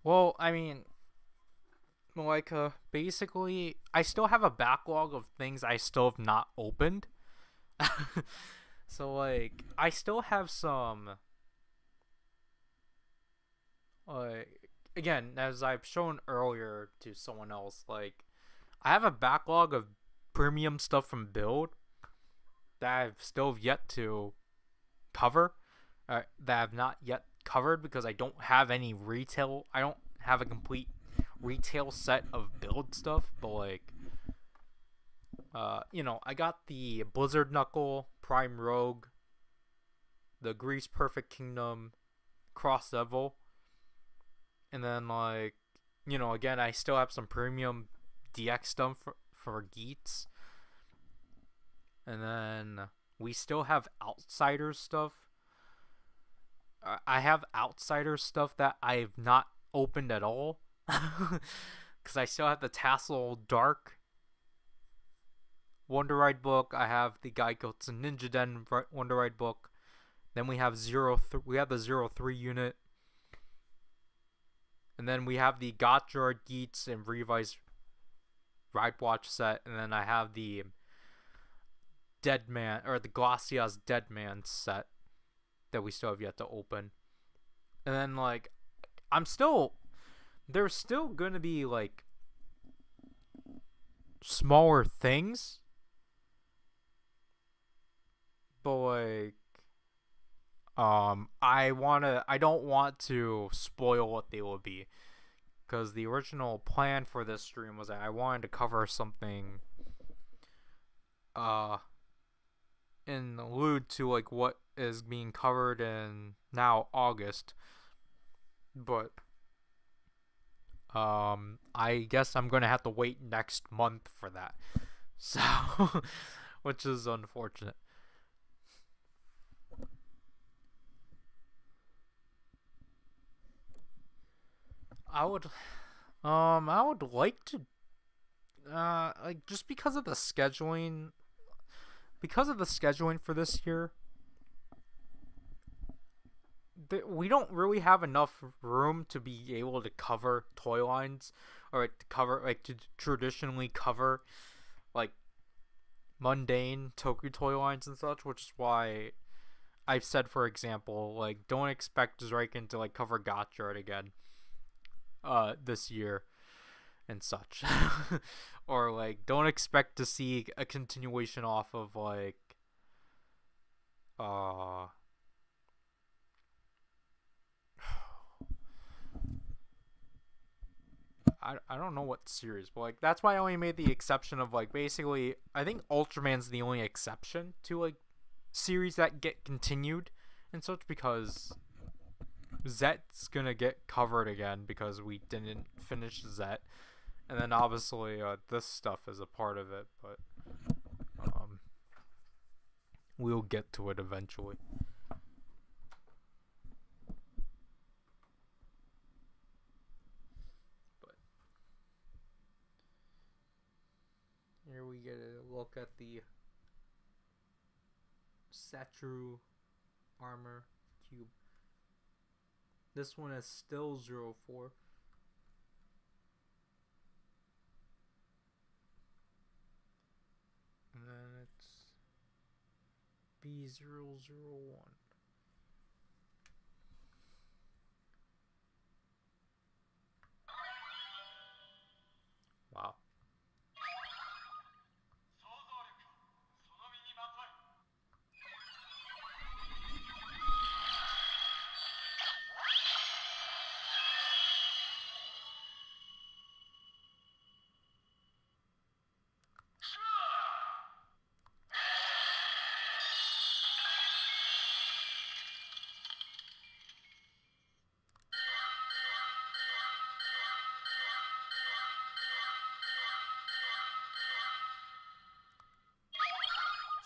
Well, I mean, like, basically, I still have a backlog of things I still have not opened. So, like, I still have some, again, as I've shown earlier to someone else, like, I have a backlog of premium stuff from Build that I've still yet to cover, that I've not yet covered because I don't have any retail. I don't have a complete retail set of Build stuff, but like, I got the Blizzard Knuckle, Prime Rogue, the Grease Perfect Kingdom, Cross Level, and then like, again, I still have some premium DX stuff for Geats, and then we still have Outsiders stuff. I have Outsiders stuff that I've not opened at all, because I still have the Tassel Dark Wonder Ride book. I have the Gaikotsu Ninja Den Wonder Ride book. Then we have we have the 03 unit. And then we have the Gotchard Geats and Revice Ride Watch set. And then I have the Dead Man, or the Glacia's Dead Man set that we still have yet to open. And then, like, there's still gonna be, like, smaller things. But, like, I don't want to spoil what they will be, because the original plan for this stream was that I wanted to cover something, and allude to like what is being covered in now August, but I guess I'm gonna have to wait next month for that, so which is unfortunate. I would like to, like, just because of the scheduling for this year, we don't really have enough room to be able to cover toy lines, or to traditionally cover like mundane Toku toy lines and such, which is why I've said, for example, like, don't expect Zreiken to like cover Gotchard again this year and such. Or like, don't expect to see a continuation off of like I don't know what series, but like, that's why I only made the exception of like, basically, I think Ultraman's the only exception to like series that get continued and such, because Zet's gonna get covered again because we didn't finish Zet, and then obviously this stuff is a part of it, but we'll get to it eventually. get a look at the Saturn armor cube. This one is still 04. And then it's B001. Wow.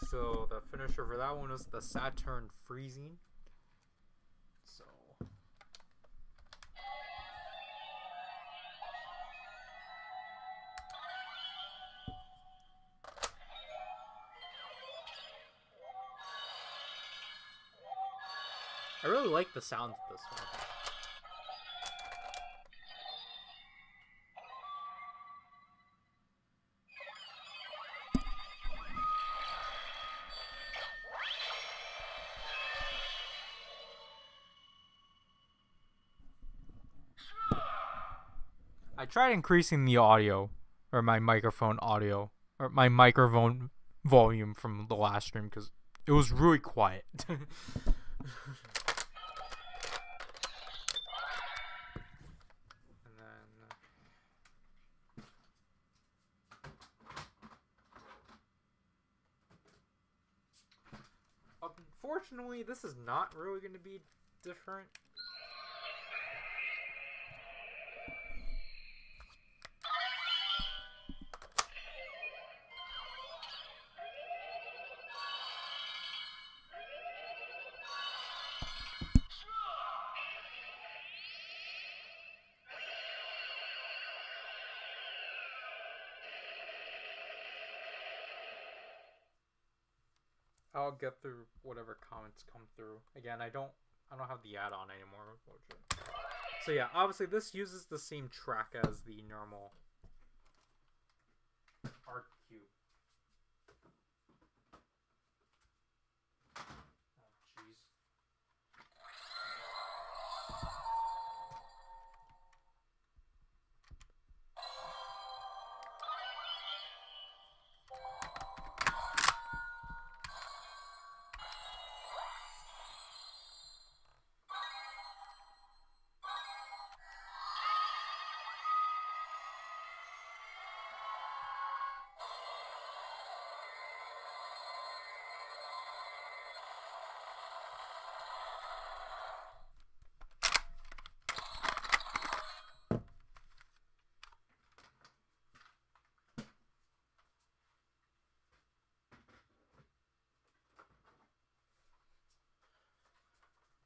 So the finisher for that one was the Saturn freezing. So I really like the sound of this one. I tried increasing the audio, or my microphone audio, or my microphone volume from the last stream because it was really quiet. And then unfortunately, this is not really going to be different. I'll get through whatever comments come through. Again, I don't have the add-on anymore, unfortunately. So yeah, obviously this uses the same track as the normal art cube. Oh jeez.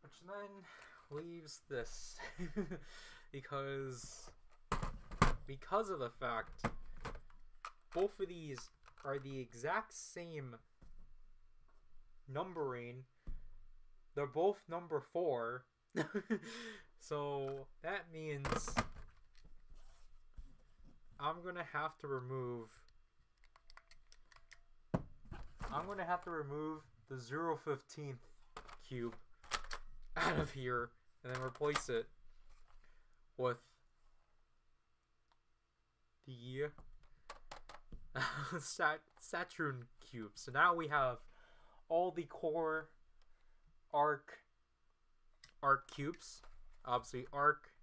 Which then leaves this because of the fact both of these are the exact same numbering. They're both number 4. So that means I'm gonna have to remove the 015th cube out of here and then replace it with the Saturn cube. So now we have all the core Arc cubes. Obviously Arc,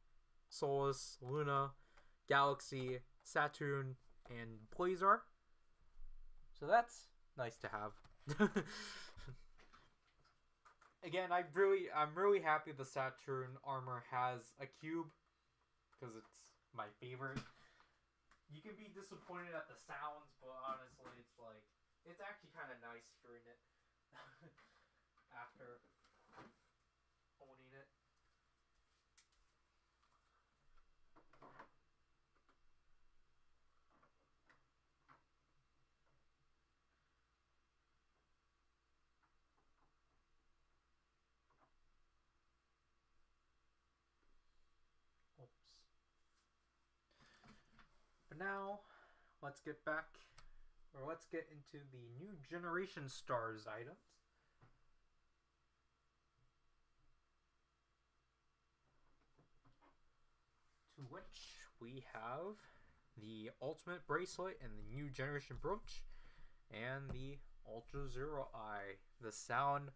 Solus, Luna, Galaxy, Saturn, and Blazar. So that's nice to have. Again, I'm really happy the Saturn armor has a cube because it's my favorite. You can be disappointed at the sounds, but honestly, it's actually kind of nice hearing it after owning it. now, let's get into the new generation stars items. To which we have the Ultimate Bracelet and the new generation brooch, and the Ultra Zero Eye, the Sound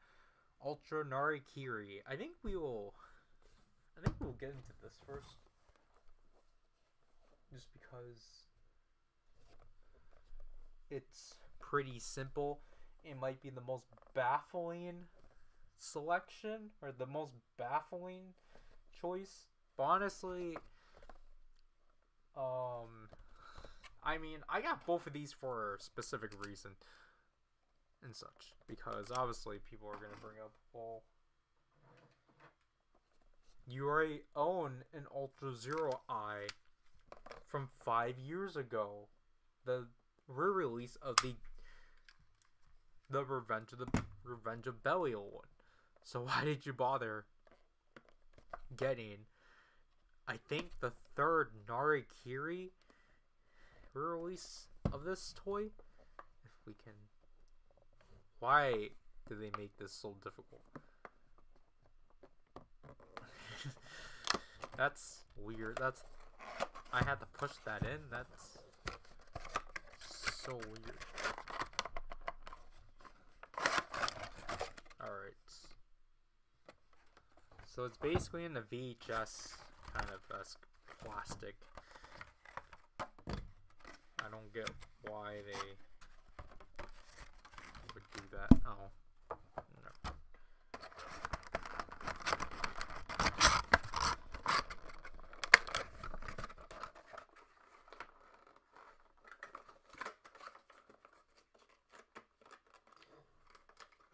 Ultra Narikiri. I think we'll get into this first, just because it's pretty simple. It might be the most baffling selection, or the most baffling choice, but honestly, I mean, I got both of these for a specific reason and such, because obviously people are gonna bring up, well, you already own an Ultra Zero Eye from 5 years ago, the re-release of the Revenge of Belial one. So why did you bother getting, I think, the third Narikiri re-release of this toy? If we can, why do they make this so difficult? That's weird. I had to push that in. That's so weird. Alright. So it's basically in the VHS kind of plastic. I don't get why they would do that. Oh. No.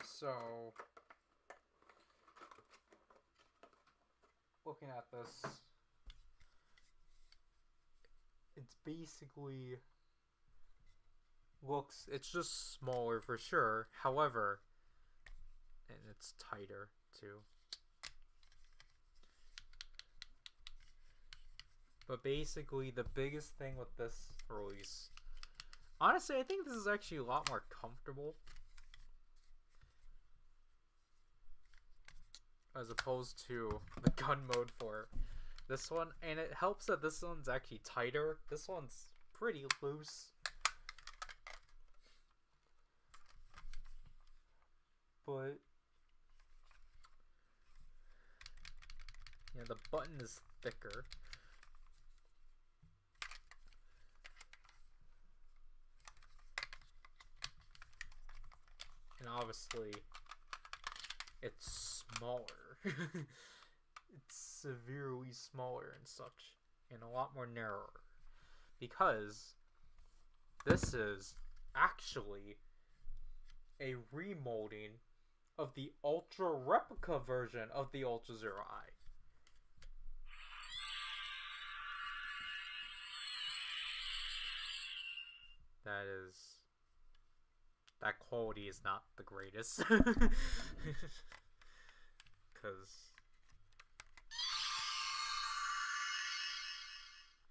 So, looking at this, it's basically it's just smaller for sure. However, and it's tighter too. But basically, the biggest thing with this release, honestly, I think this is actually a lot more comfortable as opposed to the gun mode for this one, and it helps that this one's actually tighter. This one's pretty loose, but yeah, the button is thicker. And obviously, it's smaller. It's severely smaller and such, and a lot more narrower, because this is actually a remolding of the Ultra replica version of the Ultra Zero Eye. That quality is not the greatest. Because,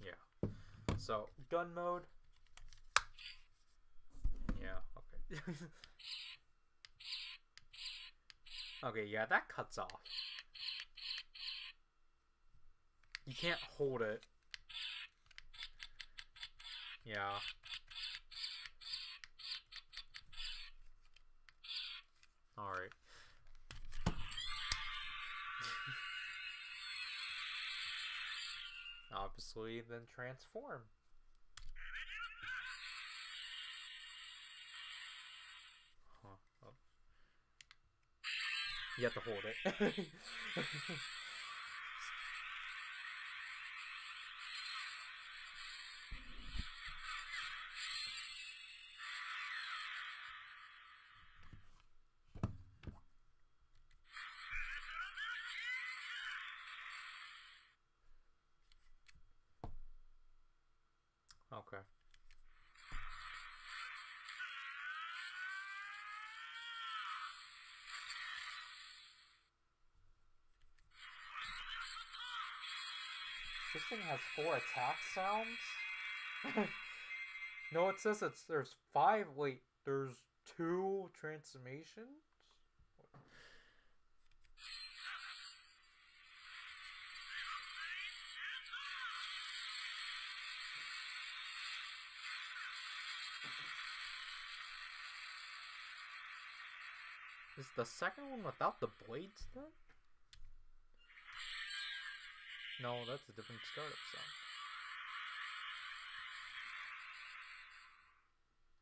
yeah. So, gun mode. Yeah, okay. Okay, yeah, that cuts off. You can't hold it. Yeah. Alright. Obviously, then transform. Huh. Oh. You have to hold it. Okay. This thing has 4 attack sounds? No, it says there's 5. Wait, there's 2 transformations? Is the second one without the blades then? No, that's a different startup sound.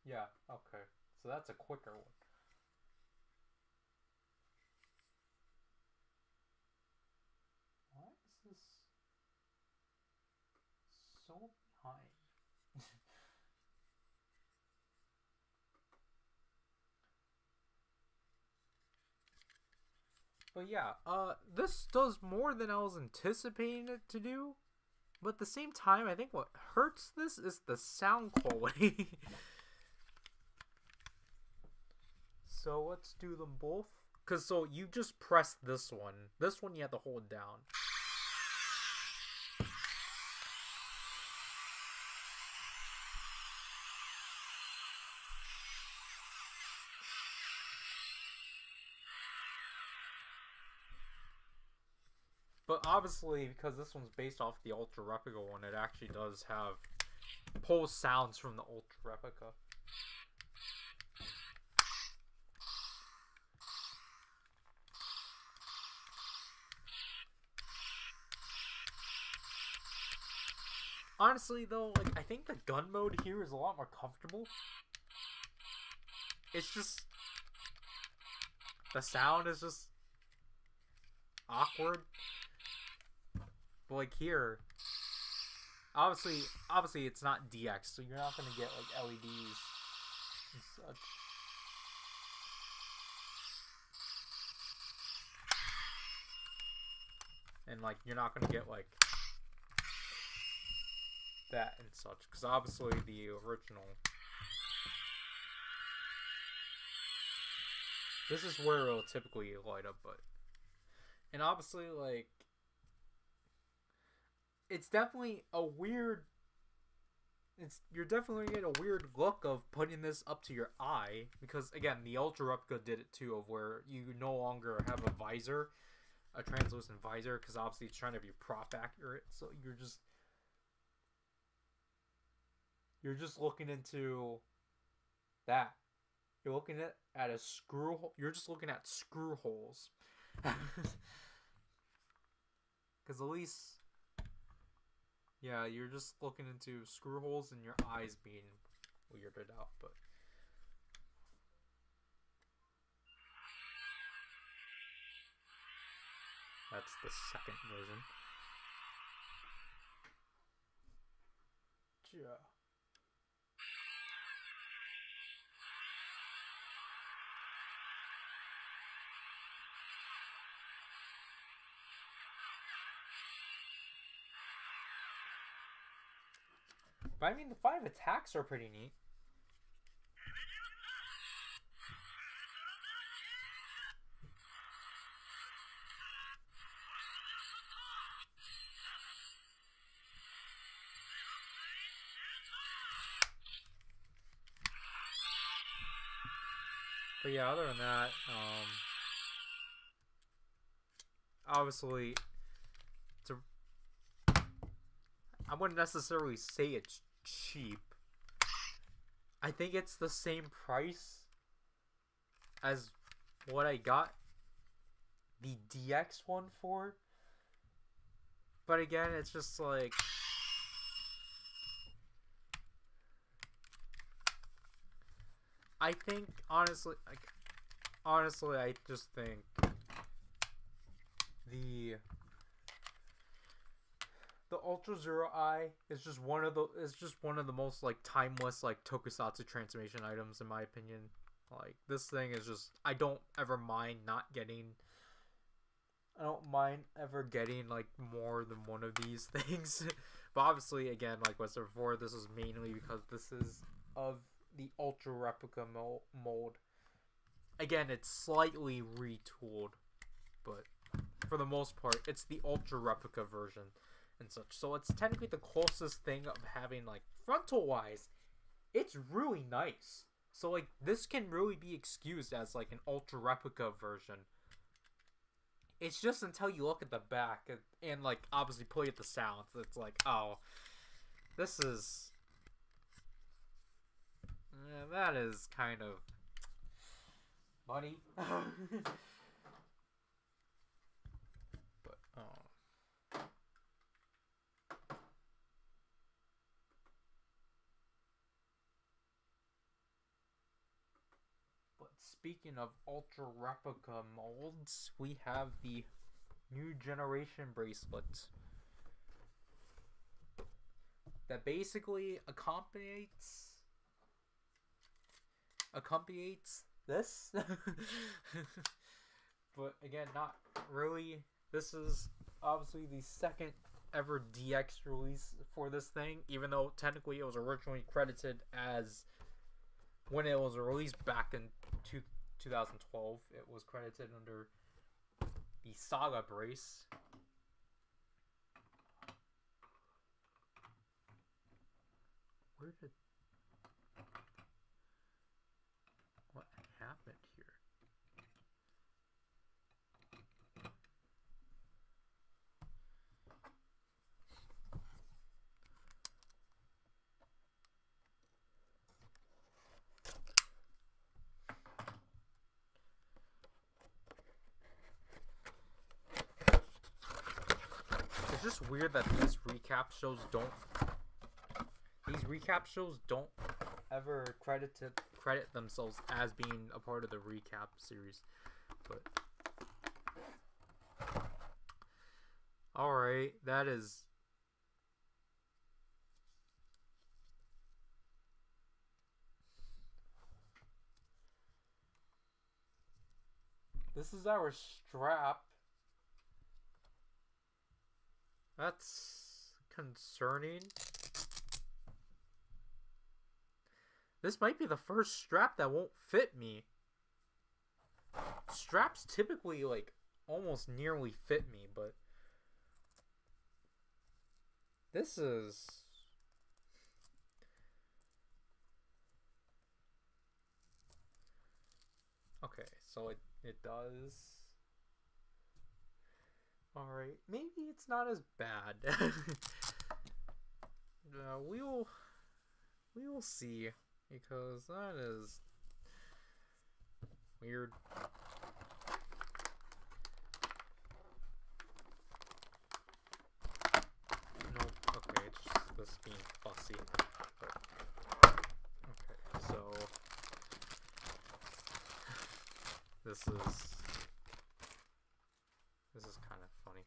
Yeah, okay. So that's a quicker one. Why is this so behind? But yeah, this does more than I was anticipating it to do. But at the same time, I think what hurts this is the sound quality. So let's do them both. Cause so you just press this one. This one you have to hold down. But obviously, because this one's based off the Ultra Replica one, it actually does have pull sounds from the Ultra Replica. Honestly, though, like I think the gun mode here is a lot more comfortable. It's just the sound is just awkward. But like here, obviously it's not DX, so you're not gonna get like LEDs and such. And like you're not gonna get like that and such, because obviously the original. This is where it'll typically light up, but and obviously like it's definitely a weird. You're definitely getting a weird look of putting this up to your eye, because again the Ultra Replica did it too, of where you no longer have a visor, a translucent visor, because obviously it's trying to be prop accurate, so you're just looking into that. You're looking at a screw hole. You're just looking at screw holes. Because at least, yeah, you're just looking into screw holes and your eyes being weirded out. But that's the second version. Yeah. But I mean, the 5 attacks are pretty neat. But yeah, other than that, obviously, I wouldn't necessarily say it's cheap. I think it's the same price as what I got the DX one for. But again, it's just like, I think honestly, I just think the Ultra Zero Eye is just one of the most like timeless like tokusatsu transformation items in my opinion. Like this thing is just, I don't ever mind like more than one of these things. But obviously, again, like I said before, this is mainly because this is of the Ultra Replica mold. Again, it's slightly retooled, but for the most part, it's the Ultra Replica version. and such. So it's technically the closest thing of having, like, frontal-wise, it's really nice. So, like, this can really be excused as, like, an ultra replica version. It's just until you look at the back and like, obviously play at the sounds, it's like, oh, this is... Yeah, that is kind of... money. But, speaking of ultra replica molds, we have the new generation bracelet that basically accompanies this. But again, not really. This is obviously the second ever DX release for this thing, even though technically it was originally credited as, when it was released back in 2012, it was credited under the Saga brace. Where did... what happened here? It's just weird that these recap shows don't ever credit themselves as being a part of the recap series. But alright, that is... this is our strap. That's concerning. This might be the first strap that won't fit me. Straps typically, like, almost nearly fit me, but this is... okay, so it does. Alright, maybe it's not as bad. We will see, because that is weird. Nope, okay, it's just this being fussy. But, okay, so this is kind of funny.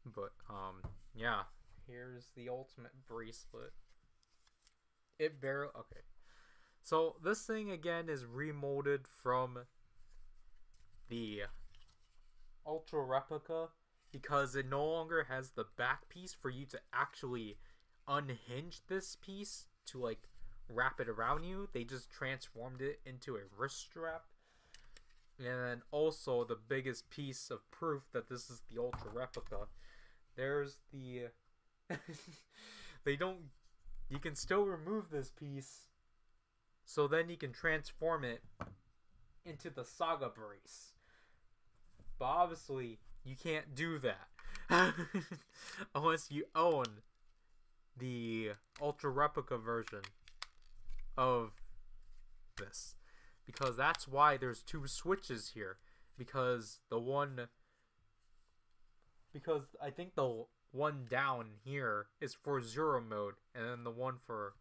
But, yeah, here's the ultimate bracelet. It barely... okay. So, this thing, again, is remolded from the Ultra Replica because it no longer has the back piece for you to actually unhinge this piece to, like, wrap it around you. They just transformed it into a wrist strap. And then also the biggest piece of proof that this is the Ultra Replica. There's the... they don't... you can still remove this piece, so then you can transform it into the Saga brace. But obviously, you can't do that unless you own the Ultra Replica version of this. Because that's why there's two switches here. Because I think the one down here is for Zero mode, and then the one for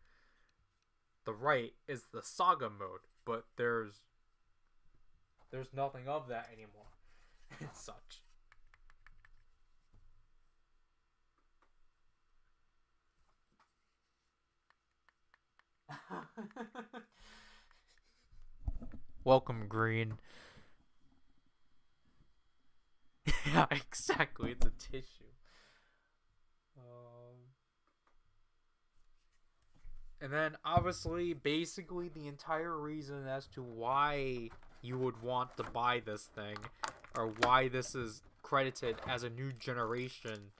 the right is the Saga mode. But there's nothing of that anymore and such. Welcome, Green. Yeah, exactly. It's a tissue. And then, obviously, basically the entire reason as to why you would want to buy this thing, or why this is credited as a new generation,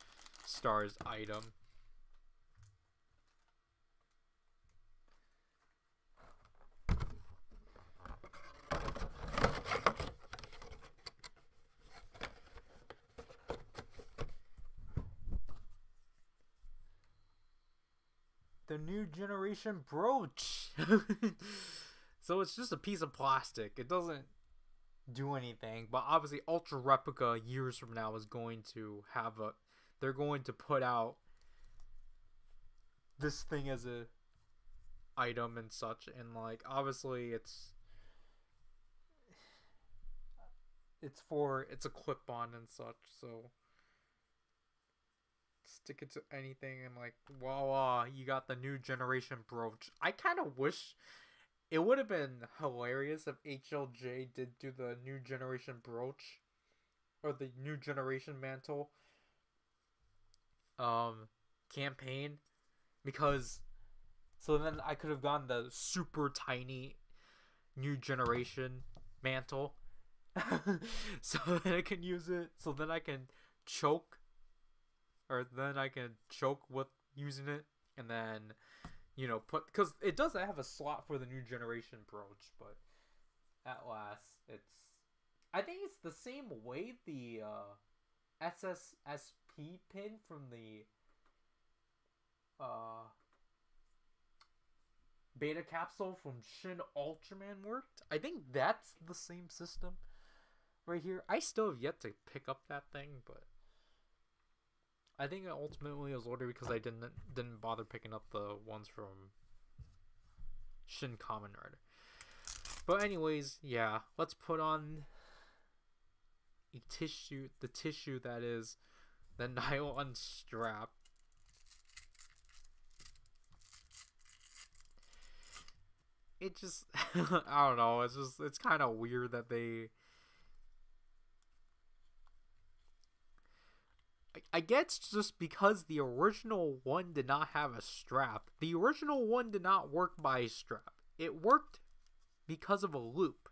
stars item. The new generation brooch. So it's just a piece of plastic. It doesn't do anything, but obviously Ultra Replica years from now is going to have a, they're going to put out this thing as a item and such, and like obviously it's a clip-on and such, so stick it to anything and like voila, you got the new generation brooch. I kind of wish it would have been hilarious if HLJ did do the new generation brooch or the new generation mantle campaign, because so then I could have gotten the super tiny new generation mantle. So then I can use it, so then I can choke, or then I can choke with using it, and then, you know, put, because it does have a slot for the new generation brooch, but at last it's, I think it's the same way the SSSP pin from the beta capsule from Shin Ultraman worked. I think that's the same system right here. I still have yet to pick up that thing, but I think it ultimately was ordered because I didn't bother picking up the ones from Shin Kamen Rider. But anyways, yeah, let's put on the tissue that is the nylon strap. It just, I don't know, it's kind of weird that they, I guess just because the original one did not have a strap. The original one did not work by a strap. It worked because of a loop.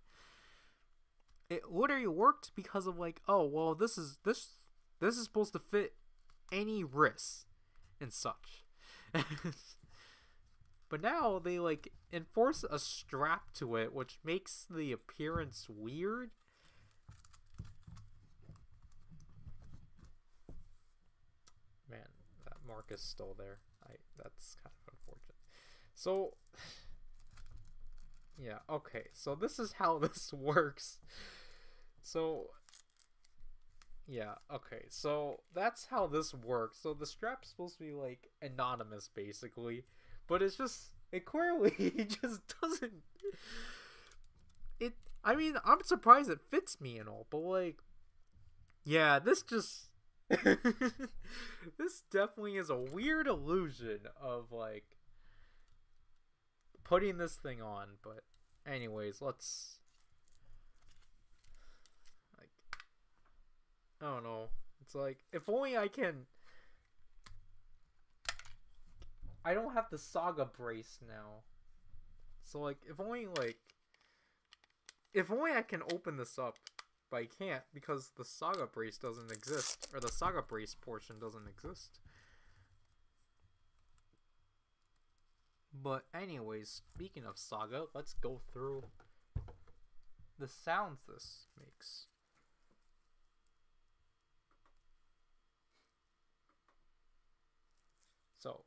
It literally worked because of like, oh well, this is supposed to fit any wrist and such. But now they like enforce a strap to it, which makes the appearance weird. Man, that mark is still there. That's kind of unfortunate. So yeah, okay. So this is how this works. So yeah, okay. So that's how this works. So the strap's supposed to be like anonymous basically, but it's just, it clearly just doesn't, it, I mean, I'm surprised it fits me and all, but like, yeah, this just this definitely is a weird illusion of like putting this thing on. But anyways, let's, like, I don't know, it's like, if only I can, I don't have the Saga brace now, so like, if only I can open this up, but I can't because the Saga brace doesn't exist, or the Saga brace portion doesn't exist. But anyways, speaking of Saga, let's go through the sounds this makes. So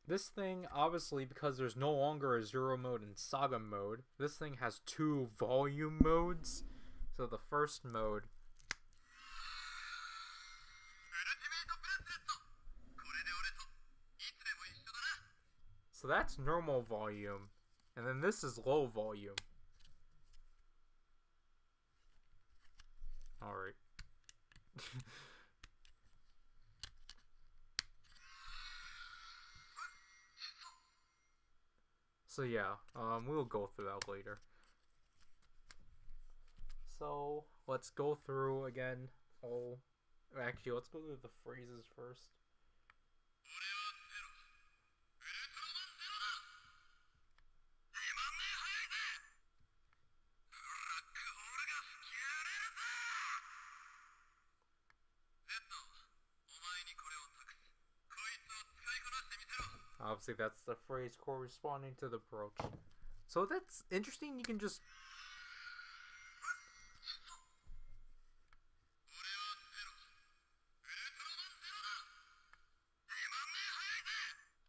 this thing, obviously, because there's no longer a Zero mode and Saga mode, this thing has 2 volume modes. So the first mode, so that's normal volume, and then this is low volume. Alright. So yeah, we'll go through that later. So let's go through again. Oh, actually, let's go through the phrases first. Obviously, that's the phrase corresponding to the approach. So that's interesting. You can just...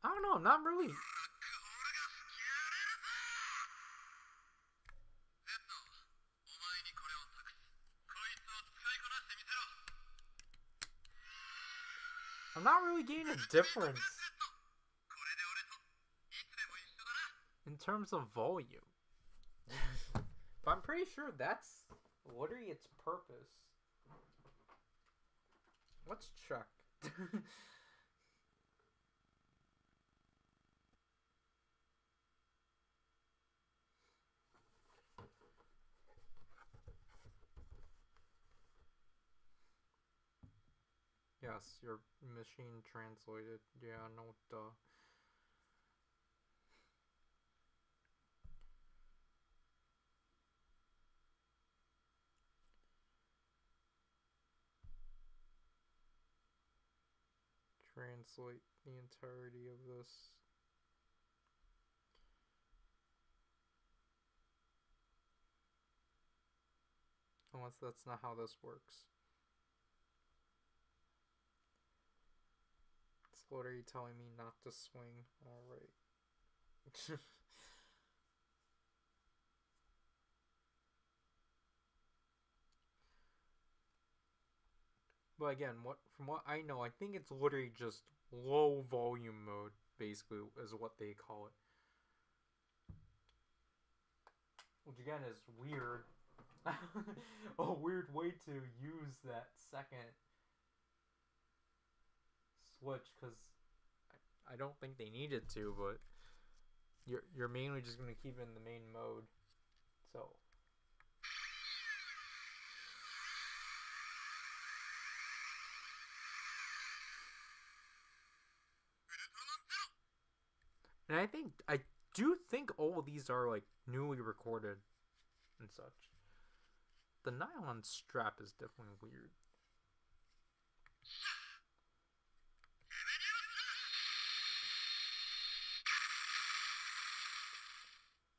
I don't know, not really. I'm not really getting a difference in terms of volume. But I'm pretty sure that's literally its purpose. Let's check. Yes, your machine translated. Yeah, no duh. Translate the entirety of this. Unless that's not how this works. It's literally telling me not to swing. Alright. But again, from what I know, I think it's literally just low volume mode, basically, is what they call it. Which again is weird. A weird way to use that second switch, because I don't think they needed to, but you're mainly just gonna keep it in the main mode. So and I do think all of these are like newly recorded and such. The nylon strap is definitely weird.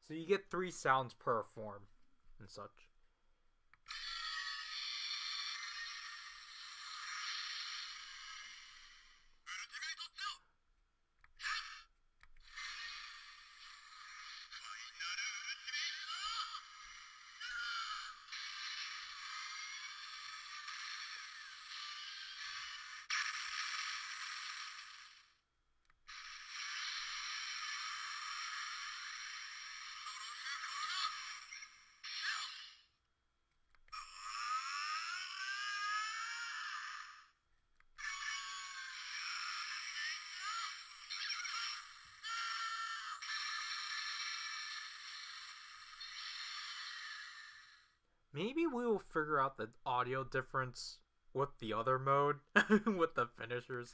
So you get 3 sounds per form and such. Maybe we will figure out the audio difference with the other mode, with the finishers.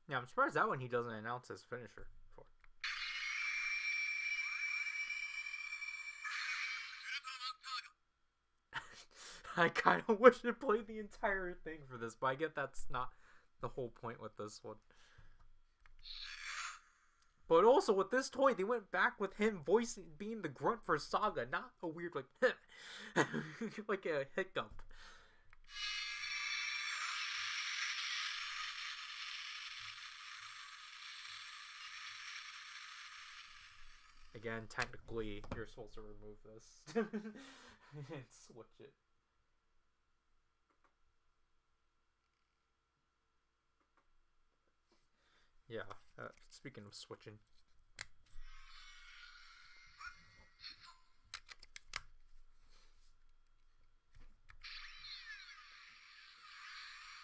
Yeah, I'm surprised that one he doesn't announce his finisher for. I kind of wish it played the entire thing for this, but I get that's not the whole point with this one. But also with this toy, they went back with him voicing being the grunt for Saga, not a weird like like a hiccup. Again, technically, you're supposed to remove this and switch it. Yeah, speaking of switching.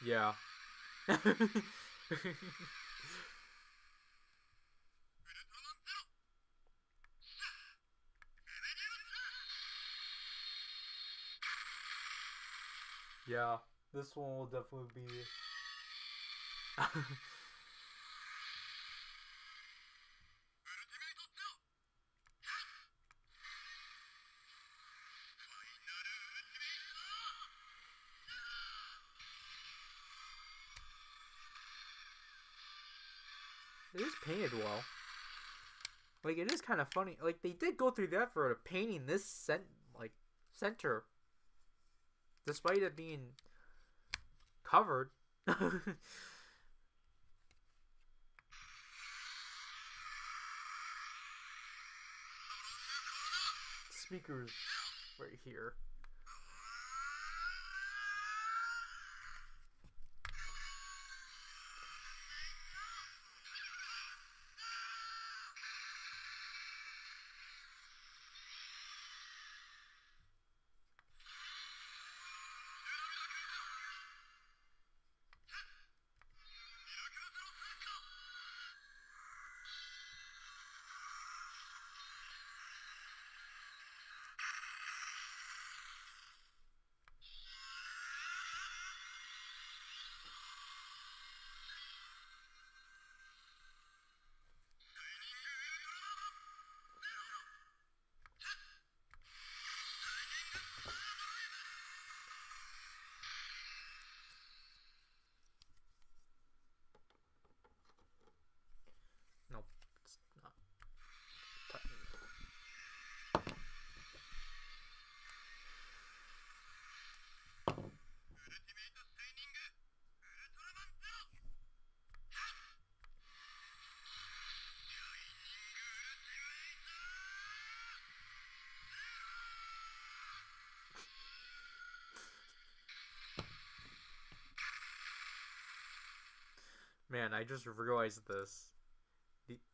Yeah. Yeah, this one will definitely be. It is painted well. Like, it is kind of funny. Like, they did go through the effort of painting this center, despite it being covered. Speakers right here. Nope, it's not. Man, I just realized this.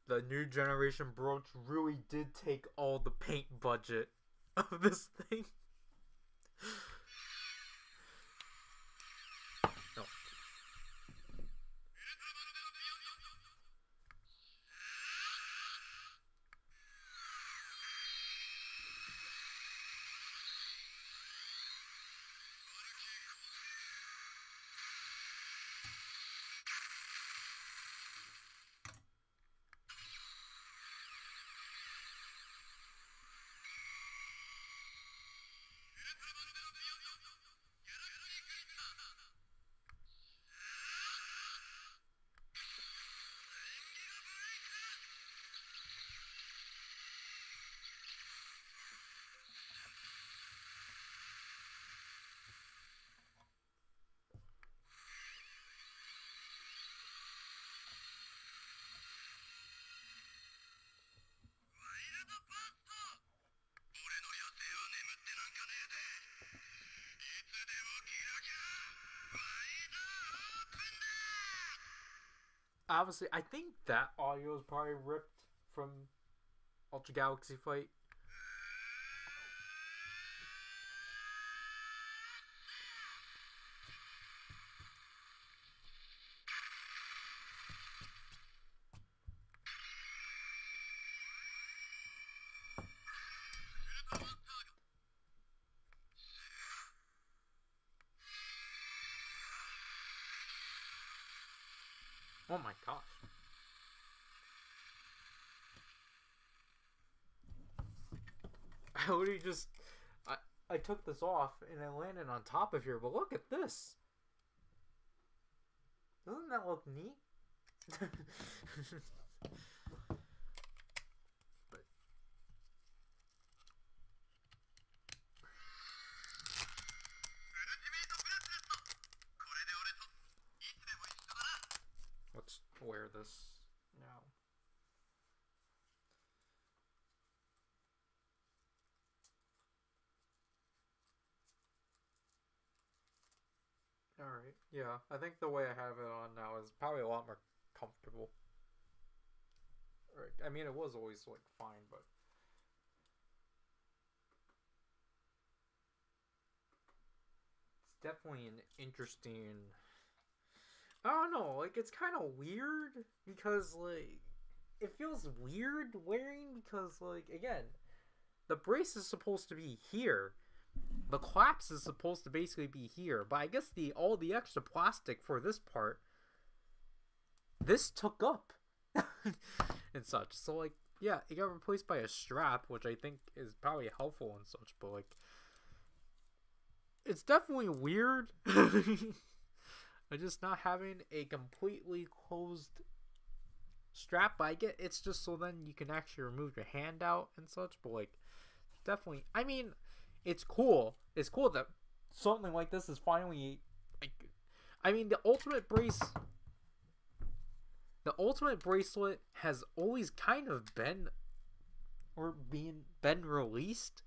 The new generation brooch really did take all the paint budget of this thing. No. obviously, I think that audio is probably ripped from Ultra Galaxy Fight. Oh my gosh. I literally just I took this off and I landed on top of here, but look at this. Doesn't that look neat? But let's wear this now. Alright, yeah. I think the way I have it on now is probably a lot more comfortable. Right. I mean, it was always, like, fine, but... It's definitely an interesting... I don't know, like, it's kind of weird, because, like... It feels weird wearing, because, like, again... The brace is supposed to be here. The clasp is supposed to basically be here, but I guess all the extra plastic for this part, this took up and such. So like, yeah, it got replaced by a strap, which I think is probably helpful and such. But like, it's definitely weird. Just not having a completely closed strap. But I get it's just so then you can actually remove your hand out and such. But like, definitely, I mean. It's cool. It's cool that something like this is finally like. I mean, the ultimate bracelet has always kind of been been released,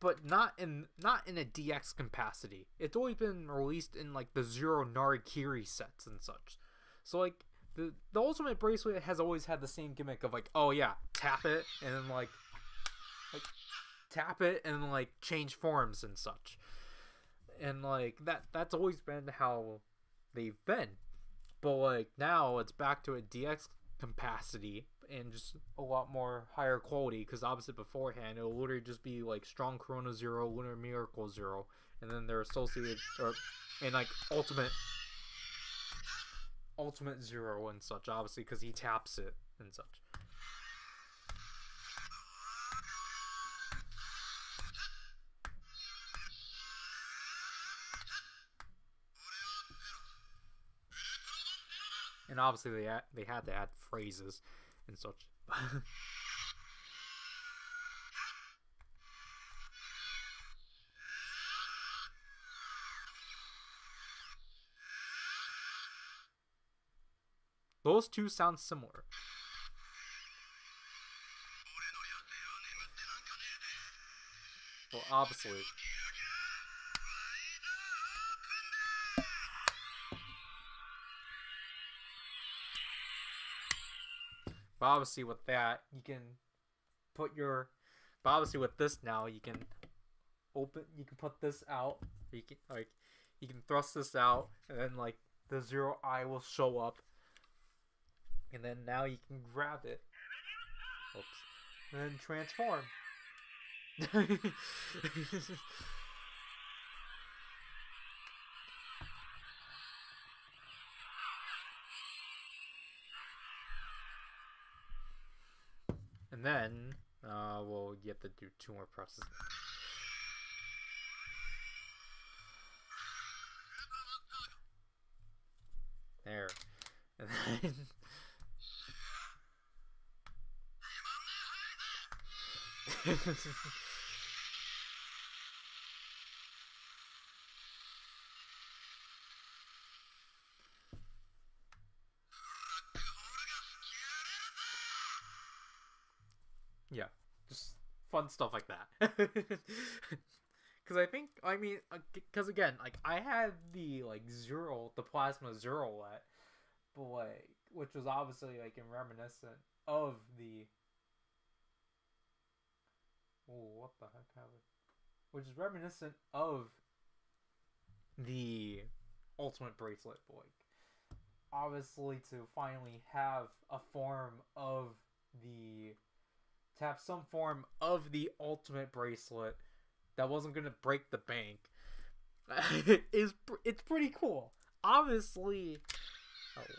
but not in a DX capacity. It's always been released in like the Zero Narikiri sets and such. So like the ultimate bracelet has always had the same gimmick of like, oh yeah, tap it and then like tap it and like change forms and such, and like that's always been how they've been. But like now it's back to a DX capacity and just a lot more higher quality, because obviously beforehand it'll literally just be like Strong Corona Zero, Lunar Miracle Zero, and then they're associated and like ultimate Zero and such, obviously because he taps it and such. And obviously they had to add phrases and such. Those two sound similar. Well, obviously. But obviously with that, you can put your... But obviously with this now, you can put this out. You can thrust this out, and then like the Zero Eye will show up. And then now you can grab it. Oops. And then transform. And then, well, you have to do 2 more presses. There. And then... yeah, just fun stuff like that. Because I think, I mean, because again, like I had the like Zero, the Plasma Zero but like, which was obviously like in reminiscent of the. Oh, what the heck happened? Which is reminiscent of the Ultimate Bracelet, but like, obviously to finally have a form of the to have some form of the Ultimate Bracelet that wasn't gonna break the bank is it's pretty cool. Obviously, oh, whoops.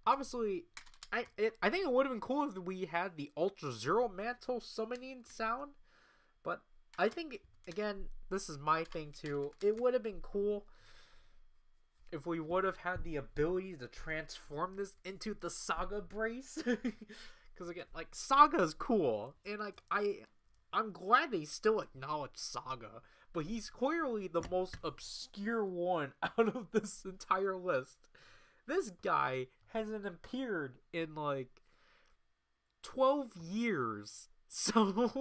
Obviously, I think it would have been cool if we had the Ultra Zero Mantle summoning sound, but I think again this is my thing too. It would have been cool if we would have had the ability to transform this into the Saga Brace. Because again, like, Saga is cool, and like I'm glad they still acknowledge Saga, but he's clearly the most obscure one out of this entire list. This guy hasn't appeared in like 12 years. So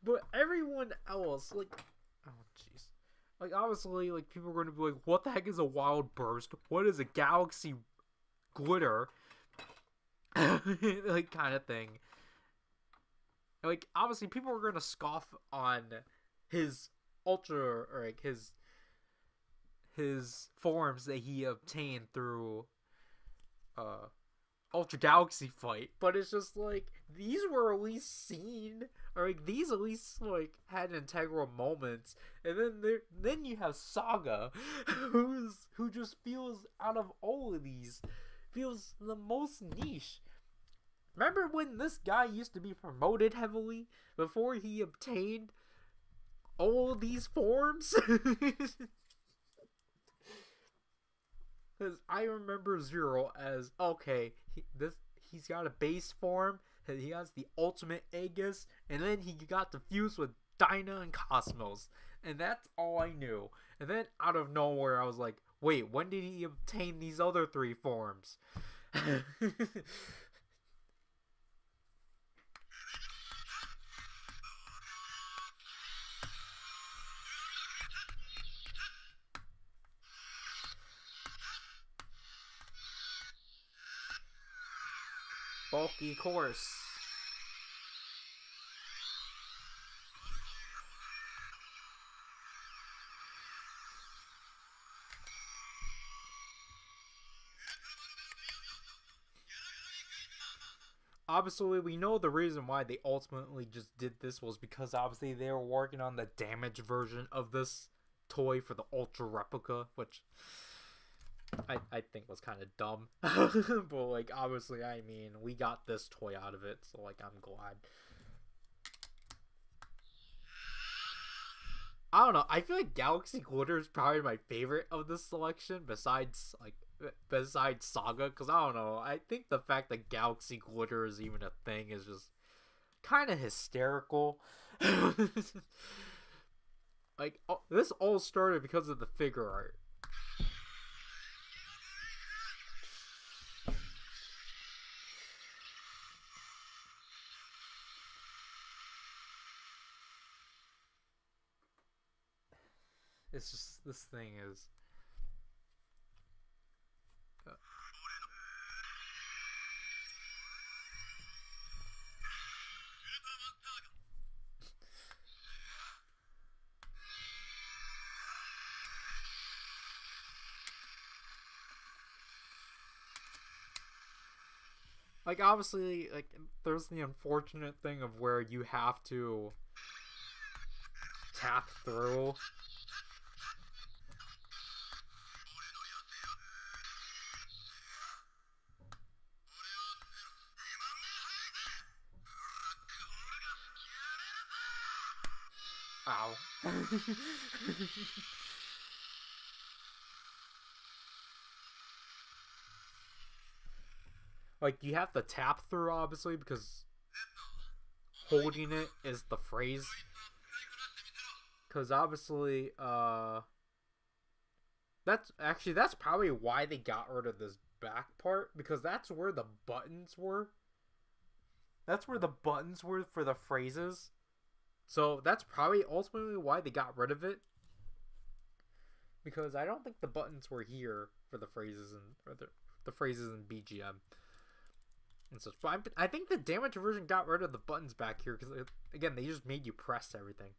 but everyone else, like, oh jeez. Like, obviously, like, people are going to be like, what the heck is a wild burst? What is a galaxy glitter? Like, kind of thing. Like, obviously, people are going to scoff on his ultra, or like his forms that he obtained through Ultra Galaxy Fight, but it's just like, these were at least seen, or like, these at least like had integral moments, and then you have Saga, who just feels, out of all of these, feels the most niche. Remember when this guy used to be promoted heavily before he obtained all of these forms? Because I remember Zero as, okay, he's got a base form, he has the ultimate Aegis, and then he got to fuse with Dyna and Cosmos. And that's all I knew. And then out of nowhere, I was like, wait, when did he obtain these other three forms? Bulky course. Obviously, we know the reason why they ultimately just did this was because obviously they were working on the damaged version of this toy for the Ultra Replica, which I think was kind of dumb. But like, obviously, I mean, we got this toy out of it, so like, I'm glad. I don't know. I feel like Galaxy Glitter is probably my favorite of this selection, besides Saga, because I don't know. I think the fact that Galaxy Glitter is even a thing is just kind of hysterical. Like, this all started because of the figure art. It's just, this thing is like, obviously, like, there's the unfortunate thing of where you have to tap through. Ow. Like, you have to tap through, obviously, because holding it is the phrase. Because obviously, that's probably why they got rid of this back part, because that's where the buttons were. That's where the buttons were for the phrases. So that's probably ultimately why they got rid of it. Because I don't think the buttons were here for the phrases and the phrases in BGM and such. But I think the damage version got rid of the buttons back here because again they just made you press everything.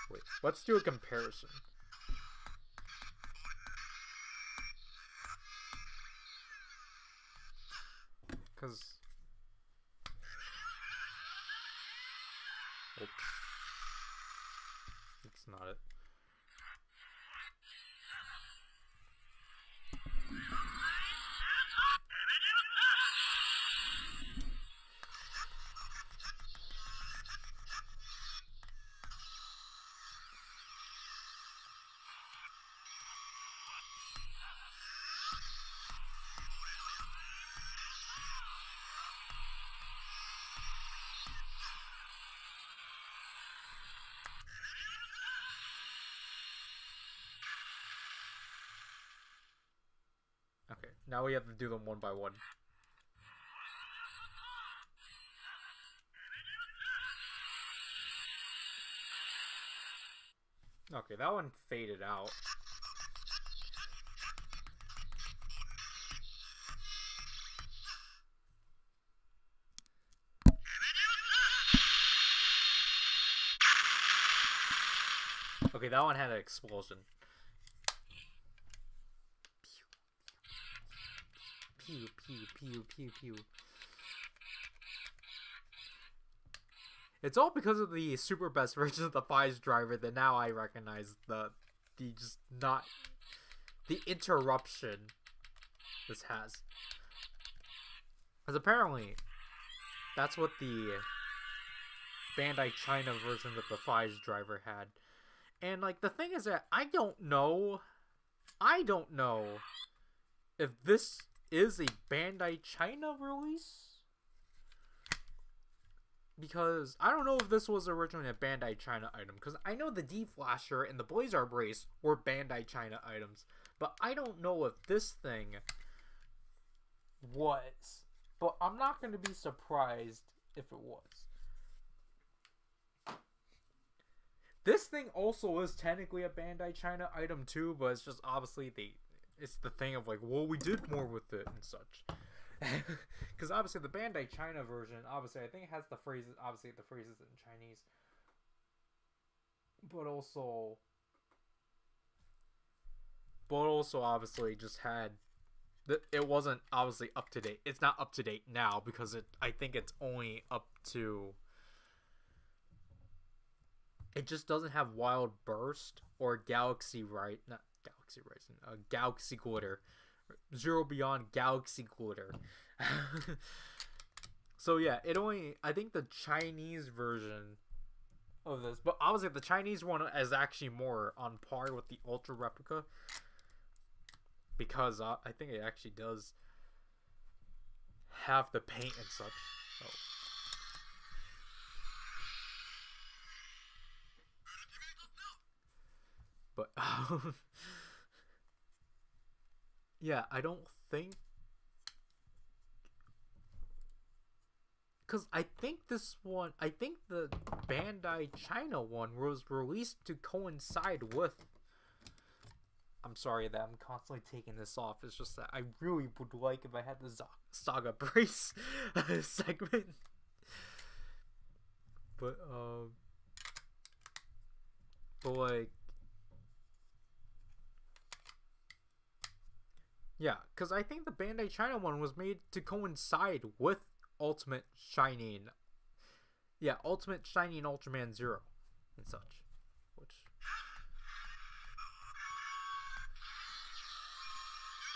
Wait, let's do a comparison. Because oops, it's not it. Okay, now we have to do them one by one. Okay, that one faded out. Okay, that one had an explosion. Pew, pew, pew, pew, pew. It's all because of the super best version of the Fives driver that now I recognize the just not the interruption this has. Because apparently that's what the Bandai China version of the Fives driver had. And like the thing is that I don't know if this is a Bandai China release. Because I don't know if this was originally a Bandai China item. Because I know the D-Flasher and the Blazar Brace were Bandai China items. But I don't know if this thing was. But I'm not going to be surprised if it was. This thing also is technically a Bandai China item too. But it's just obviously it's the thing of like, well, we did more with it and such. Because obviously the Bandai China version, obviously I think it has the phrases, obviously the phrases in Chinese, but also obviously just had it wasn't obviously up to date. It's not up to date now because I think it's only up to, it just doesn't have Wild Burst or Galaxy Rising, Galaxy Glitter. Zero Beyond Galaxy Glitter. So yeah, I think the Chinese version of this, but obviously the Chinese one is actually more on par with the Ultra Replica, because I think it actually does have the paint and such. Oh. But yeah, I don't think, because I think the Bandai China one was released to coincide with, I'm sorry that I'm constantly taking this off, it's just that I really would like if I had the Saga Brace segment. But like, yeah, because I think the Bandai China one was made to coincide with Ultimate Shining. Yeah, Ultimate Shining Ultraman Zero and such. Which,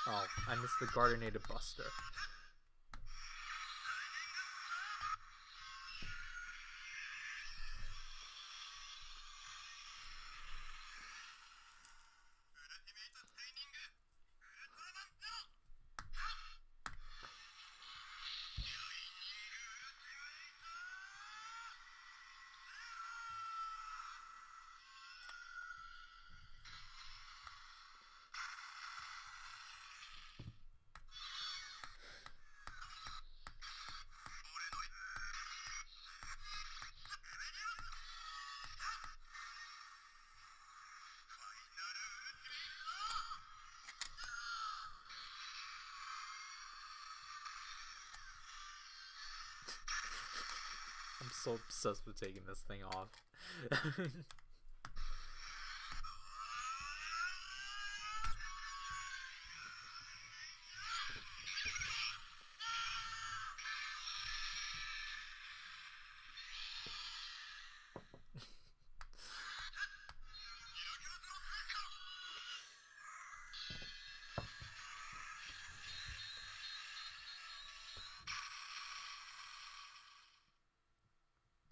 oh, I missed the Gardenated Buster. I'm so obsessed with taking this thing off.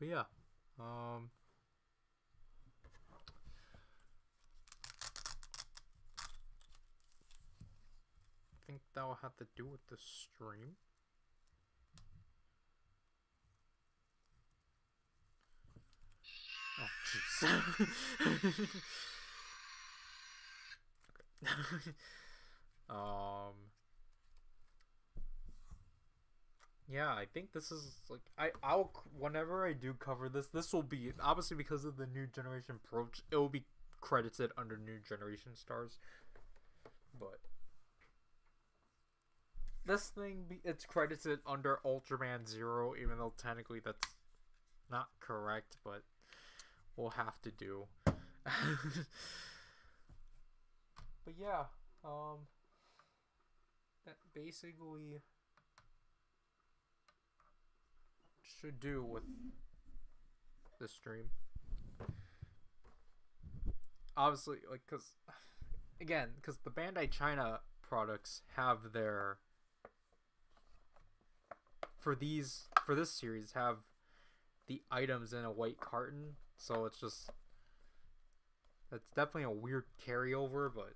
But yeah, I think that will have to do with the stream. Oh, jeez. Yeah, I think this is like I'll whenever I do cover this will be obviously because of the new generation approach. It will be credited under new generation stars, but this thing it's credited under Ultraman Zero, even though technically that's not correct, but we'll have to do. But yeah, that basically should do with the stream. Obviously, like, because the Bandai China products have their for this series have the items in a white carton, so it's definitely a weird carryover, but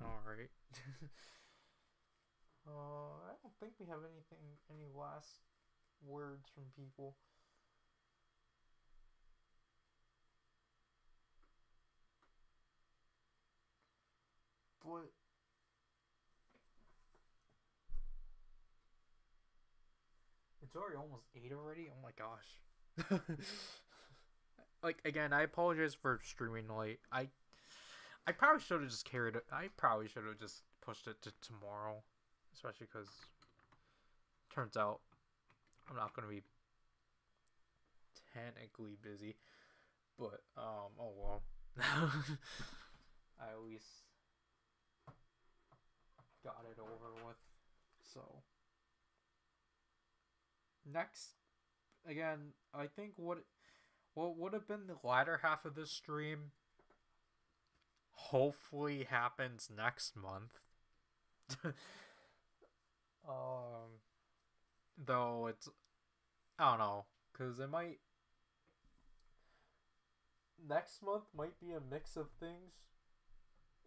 all right. I don't think we have any last words from people. But it's already almost 8 already. Oh my gosh. Like, again, I apologize for streaming late. I probably should have just carried it. I probably should have just pushed it to tomorrow, especially because turns out I'm not gonna be technically busy. But oh well. I at least got it over with. So next, again, I think what would have been the latter half of this stream hopefully happens next month. Though it's I don't know, cause it might next month might be a mix of things.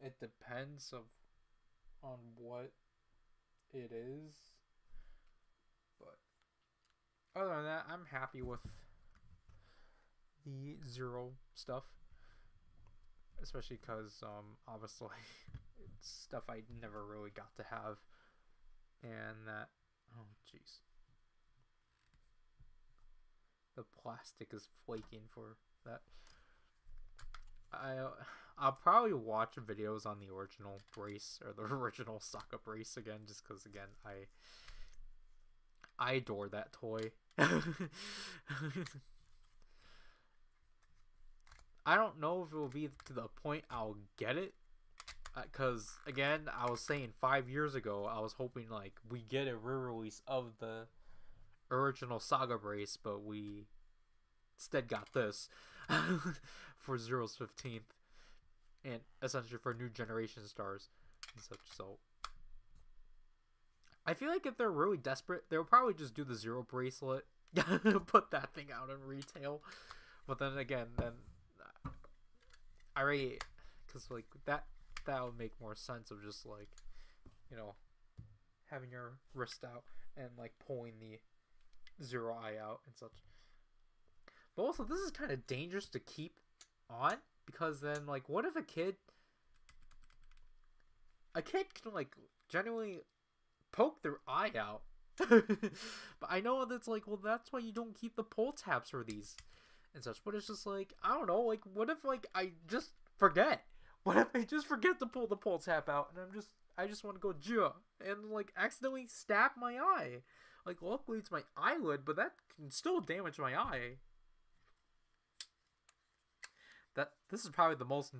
It depends on what it is. But other than that, I'm happy with the Zero stuff, especially because obviously it's stuff I never really got to have, and that jeez, the plastic is flaking for that. I'll probably watch videos on the original brace or the original Sokka brace again, just because again I adore that toy. I don't know if it will be to the point I'll get it, because again I was saying 5 years ago I was hoping like we get a re-release of the original Saga brace, but we instead got this for Zero's 15th, and essentially for new generation stars and such. So I feel like if they're really desperate, they'll probably just do the Zero bracelet, put that thing out in retail. But then again, I already, because like that would make more sense of just like, you know, having your wrist out and like pulling the Zero eye out and such. But also, this is kind of dangerous to keep on, because then like, what if a kid can like genuinely poke their eye out? But I know that's like, well, that's why you don't keep the pull tabs for these and such. But it's just like, I don't know, like, what if like I just forget? What if I just forget to pull the pull tab out and I just want to go and like accidentally stab my eye? Like, luckily it's my eyelid, but that can still damage my eye. This is probably the most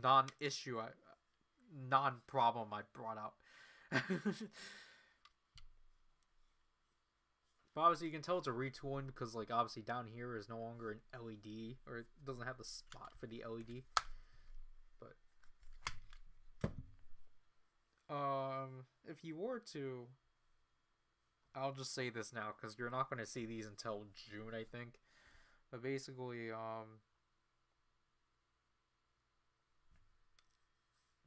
non-problem I brought out. But obviously you can tell it's a retooling because, like, obviously down here is no longer an LED, or it doesn't have the spot for the LED. But if you were to, I'll just say this now because you're not going to see these until June, I think. But basically,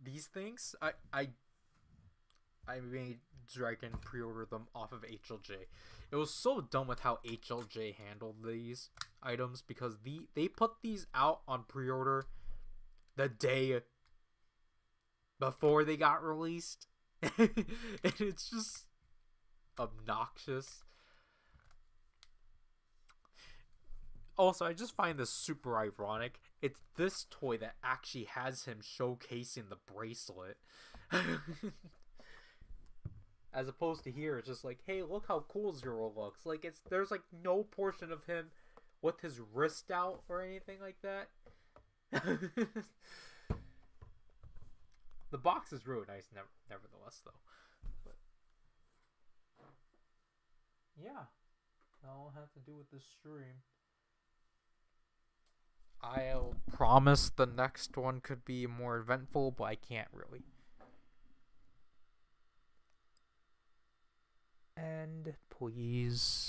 these things, I made Dragon pre-order them off of HLJ. It was so dumb with how HLJ handled these items because they put these out on pre-order the day before they got released. And it's just obnoxious. Also, I just find this super ironic. It's this toy that actually has him showcasing the bracelet. As opposed to here, it's just like, hey, look how cool Zero looks. Like, there's like no portion of him with his wrist out or anything like that. The box is really nice, nevertheless, though. But yeah, that'll have to do with this stream. I'll promise the next one could be more eventful, but I can't really. And please